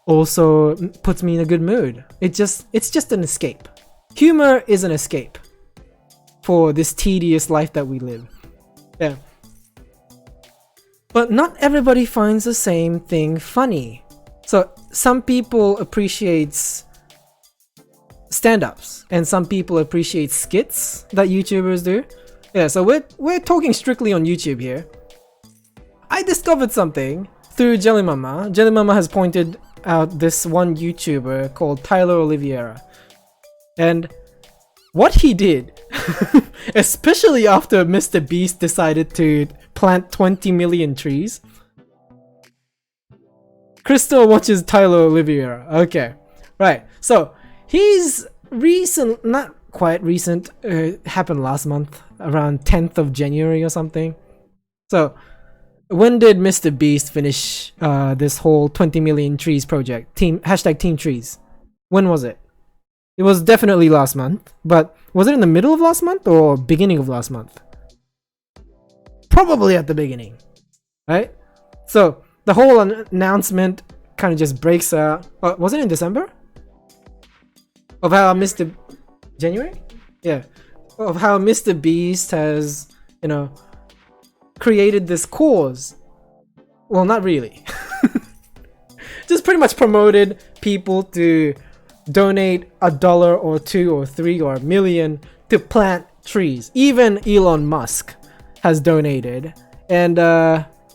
also puts me in a good mood. It's just an escape. Humor is an escape for this tedious life that we live. Yeah. But not everybody finds the same thing funny. So some people appreciate stand-ups and some people appreciate skits that YouTubers do. Yeah, so we're talking strictly on YouTube here. I discovered something through Jelly Mama. Jelly Mama has pointed out this one YouTuber called Tyler Oliveira. And what he did, especially after Mr. Beast decided to plant 20 million trees. Crystal watches Tyler Oliveira. Okay, right. So he's not quite recent. Happened last month, around 10th of January or something. So when did Mr. Beast finish this whole 20 million trees project? Team trees. When was it? It was definitely last month, but was it in the middle of last month or beginning of last month? Probably at the beginning, right? So the whole announcement kind of just breaks out. Was it in December? Of how Mr. January? Yeah. Of how Mr. Beast has, created this cause. Well, not really. Just pretty much promoted people to donate $1 or $2 or $3 or $1 million to plant trees. Even Elon Musk has donated, and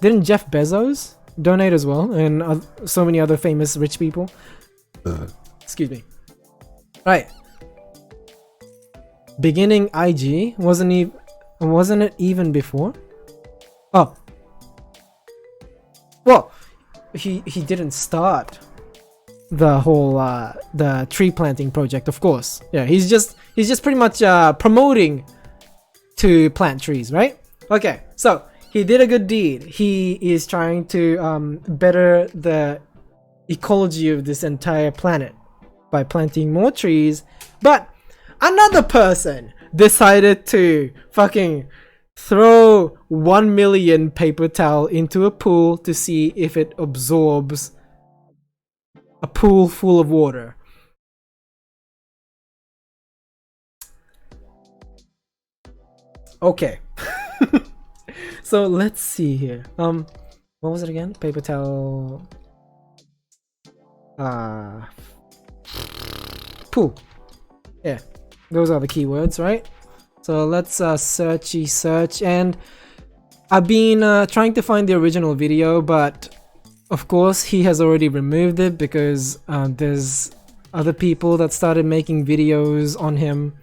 didn't Jeff Bezos donate as well, and so many other famous rich people. Excuse me. Right. Beginning IG wasn't it even before? Oh. Well, he didn't start the whole the tree planting project, of course. Yeah, he's just pretty much promoting to plant trees, right? Okay, so he did a good deed. He is trying to better the ecology of this entire planet by planting more trees, but another person decided to fucking throw 1 million paper towel into a pool to see if it absorbs a pool full of water. Okay. So let's see here. What was it again? Paper towel. Pool. Yeah, those are the keywords, right? So let's search, and I've been trying to find the original video, but of course he has already removed it because there's other people that started making videos on him.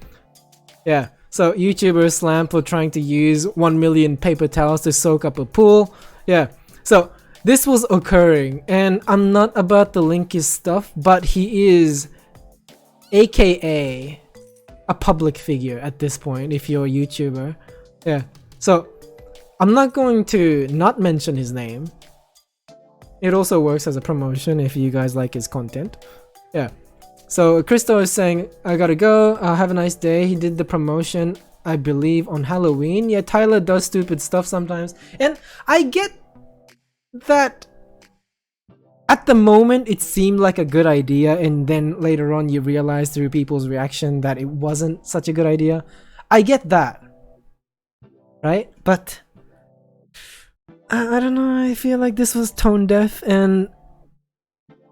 Yeah, so YouTuber slammed for trying to use 1 million paper towels to soak up a pool. Yeah, so this was occurring, and I'm not about to link his stuff, but he is AKA a public figure at this point if you're a YouTuber. Yeah, so I'm not going to not mention his name. It also works as a promotion if you guys like his content. Yeah, so Christo is saying, I gotta go, have a nice day. He did the promotion, I believe, on Halloween. Yeah, Tyler does stupid stuff sometimes, and I get that at the moment it seemed like a good idea, and then later on you realize through people's reaction that it wasn't such a good idea. I get that, right? But I don't know, I feel like this was tone deaf, and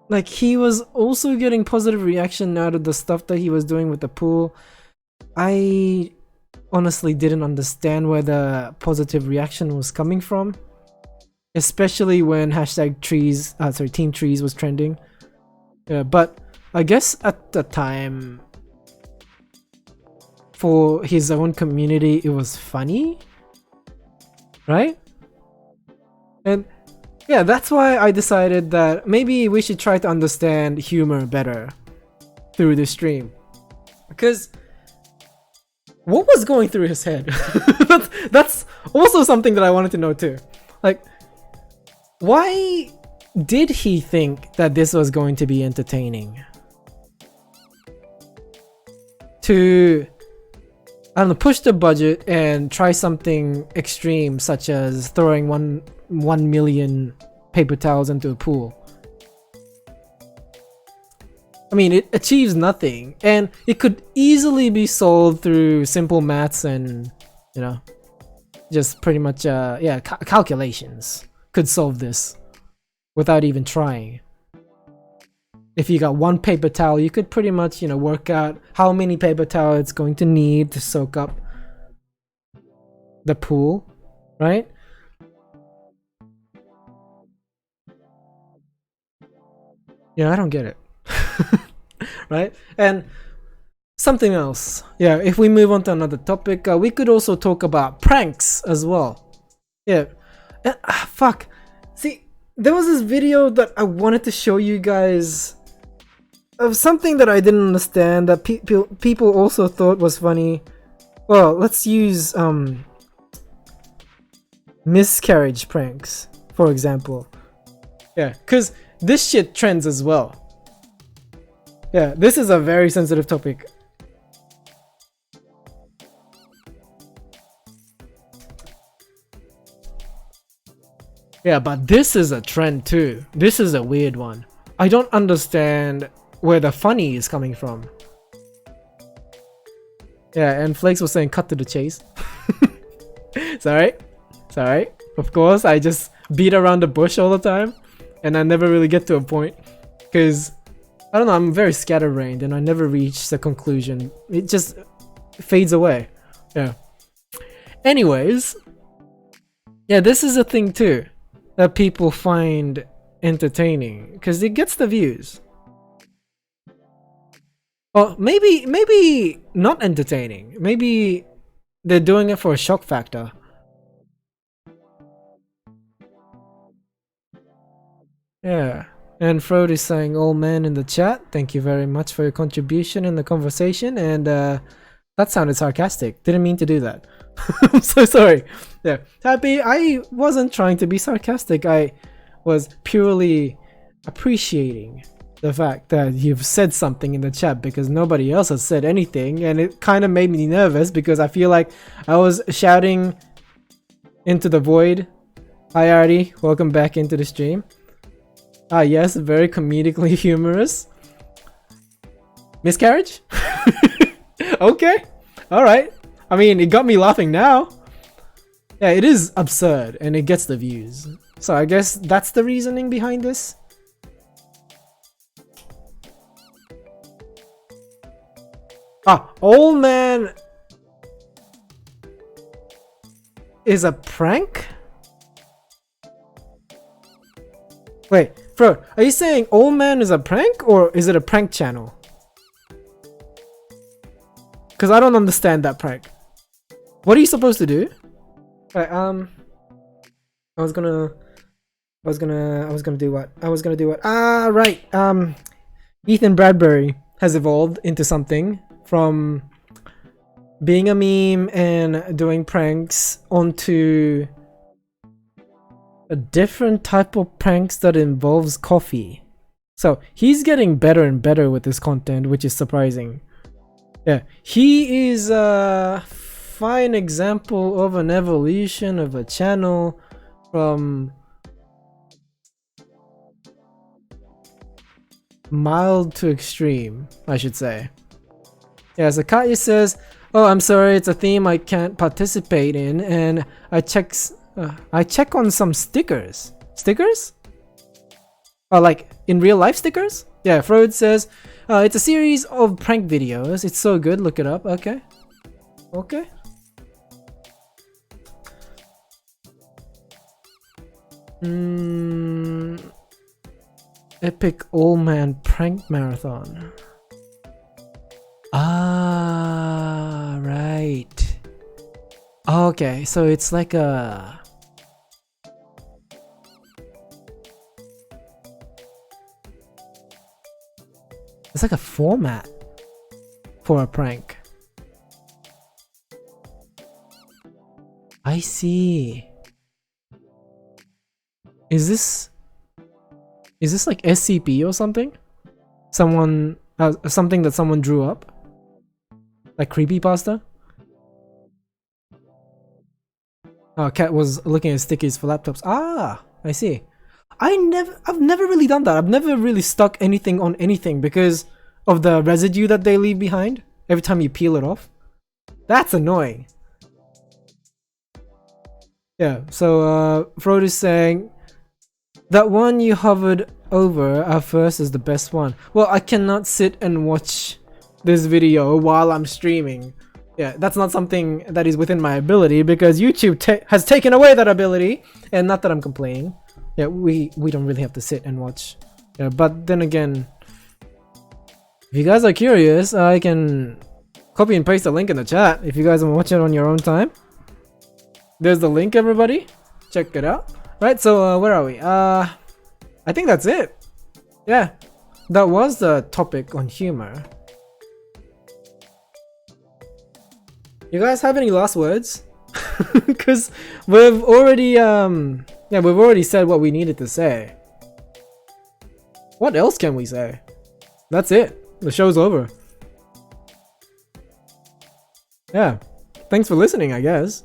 like he was also getting positive reaction out of the stuff that he was doing with the pool. I honestly didn't understand where the positive reaction was coming from, especially when hashtag trees, team trees was trending. But I guess at the time, for his own community, it was funny, right? And yeah, that's why I decided that maybe we should try to understand humor better through the stream. Because what was going through his head? That's also something that I wanted to know too. Like, why did he think that this was going to be entertaining? To, I don't know, push the budget and try something extreme such as throwing 1 million paper towels into a pool. I mean, it achieves nothing, and it could easily be solved through simple maths and, you know, just pretty much calculations could solve this without even trying. If you got one paper towel, you could pretty much, you know, work out how many paper towel it's going to need to soak up the pool, right? Yeah, I don't get it. Right? And something else. Yeah, if we move on to another topic, we could also talk about pranks as well. Yeah. Fuck. See, there was this video that I wanted to show you guys of something that I didn't understand that people also thought was funny. Well, let's use miscarriage pranks, for example. Yeah, because this shit trends as well. Yeah, this is a very sensitive topic. Yeah, but this is a trend too. This is a weird one. I don't understand where the funny is coming from. Yeah, and Flakes was saying cut to the chase. It's alright. It's alright. Of course, I just beat around the bush all the time, and I never really get to a point. Because, I don't know, I'm very scatterbrained and I never reach the conclusion. It just fades away. Yeah. Anyways, yeah, this is a thing too that people find entertaining because it gets the views. Well, maybe not entertaining. Maybe they're doing it for a shock factor. Yeah. And Frode is saying, "Old man in the chat, thank you very much for your contribution in the conversation." And that sounded sarcastic. Didn't mean to do that. I'm so sorry. Yeah, Happy, I wasn't trying to be sarcastic. I was purely appreciating the fact that you've said something in the chat because nobody else has said anything, and it kind of made me nervous because I feel like I was shouting into the void. Hi Artie, welcome back into the stream. Ah, yes, very comedically humorous. Miscarriage? Okay. Alright. I mean, it got me laughing now. Yeah, it is absurd and it gets the views. So I guess that's the reasoning behind this. Ah, old man is a prank? Wait, Fro, are you saying old man is a prank or is it a prank channel? Cause I don't understand that prank. What are you supposed to do? Right, I was gonna do what? Ah, right. Ethan Bradbury has evolved into something from being a meme and doing pranks onto a different type of pranks that involves coffee. So he's getting better and better with this content, which is surprising. Yeah, he is a fine example of an evolution of a channel from mild to extreme, I should say. Yeah, so Katya says, "Oh, I'm sorry, it's a theme I can't participate in, and I check on some stickers. Stickers? Oh, like in real life stickers?" Yeah, Freud says, "It's a series of prank videos. It's so good. Look it up." Okay. Okay. Epic old man prank marathon. Ah, right. Okay, so it's like a... It's like a format for a prank. I see. Is this like SCP or something? Something that someone drew up? Like creepypasta? Oh, Cat was looking at stickies for laptops. Ah, I see. I've never really done that. I've never really stuck anything on anything because of the residue that they leave behind every time you peel it off. That's annoying. Yeah, so Freud is saying that one you hovered over at first is the best one. Well, I cannot sit and watch this video while I'm streaming. Yeah, that's not something that is within my ability because YouTube has taken away that ability. And not that I'm complaining. Yeah, we don't really have to sit and watch. Yeah, but then again, if you guys are curious, I can copy and paste the link in the chat if you guys want to watch it on your own time. There's the link, everybody. Check it out. Right, so where are we? I think that's it. Yeah, that was the topic on humor. You guys have any last words? Because we've already said what we needed to say. What else can we say? That's it. The show's over. Yeah. Thanks for listening, I guess.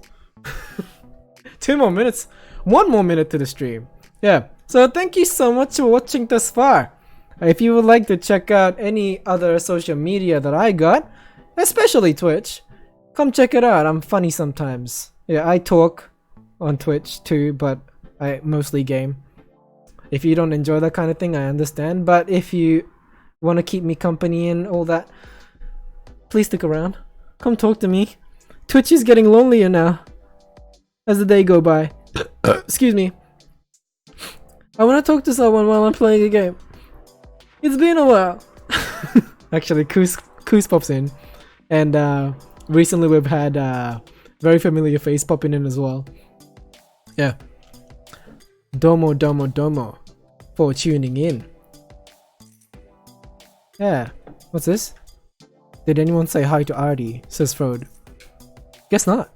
2 more minutes. 1 more minute to the stream. Yeah. So thank you so much for watching thus far. If you would like to check out any other social media that I got, especially Twitch, come check it out. I'm funny sometimes. Yeah, I talk on Twitch too, but I mostly game. If you don't enjoy that kind of thing, I understand. But if you want to keep me company and all that, please stick around. Come talk to me. Twitch is getting lonelier now as the day go by. Excuse me. I want to talk to someone while I'm playing a game. It's been a while. Actually, Koos pops in. And recently we've had very familiar face popping in as well. Yeah. Domo domo domo for tuning in. Yeah. What's this? Did anyone say hi to Artie? Says Frode. Guess not.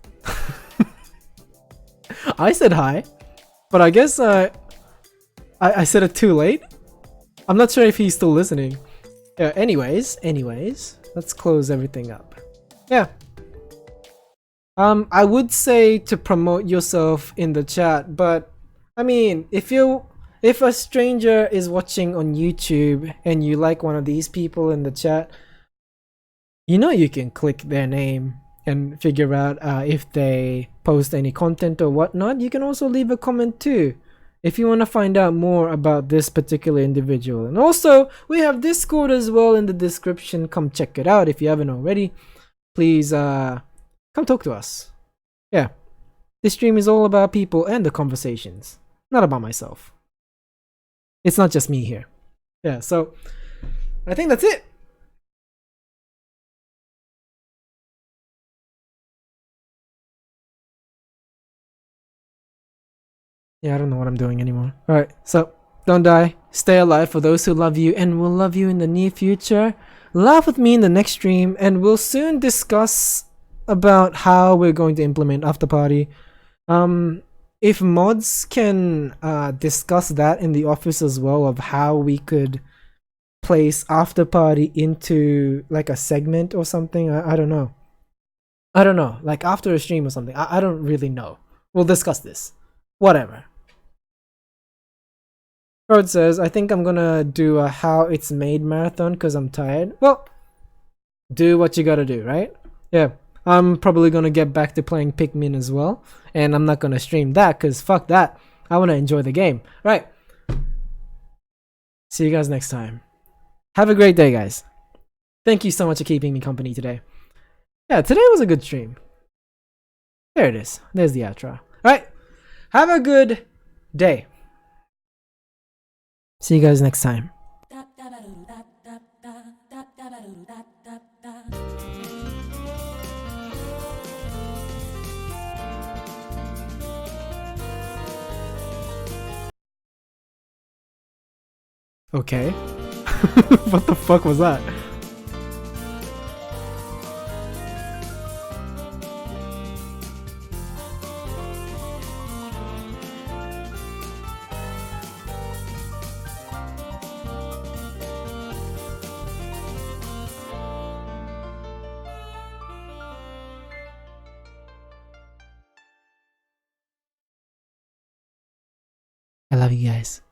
I said hi, but I guess I said it too late. I'm not sure if he's still listening. Anyways, let's close everything up. Yeah. I would say to promote yourself in the chat, but I mean, if you if a stranger is watching on YouTube and you like one of these people in the chat, you know you can click their name and figure out if they post any content or whatnot. You can also leave a comment too if you want to find out more about this particular individual. And also, we have Discord as well in the description. Come check it out if you haven't already. Please come talk to us. Yeah, this stream is all about people and the conversations, not about myself. It's not just me here. Yeah, so I think that's it. Yeah, I don't know what I'm doing anymore. Alright, so don't die. Stay alive for those who love you and will love you in the near future. Laugh with me in the next stream, and we'll soon discuss about how we're going to implement After Party. If mods can discuss that in the office as well, of how we could place After Party into like a segment or something. I don't know. I don't know. Like after a stream or something. I don't really know. We'll discuss this. Whatever. Rod says, I think I'm gonna do a how it's made marathon because I'm tired. Well, do what you gotta do, right? Yeah. I'm probably gonna get back to playing Pikmin as well. And I'm not gonna stream that because fuck that. I wanna enjoy the game. Right. See you guys next time. Have a great day, guys. Thank you so much for keeping me company today. Yeah, today was a good stream. There it is. There's the outro. Alright. Have a good day. See you guys next time. Okay. What the fuck was that? I love you guys.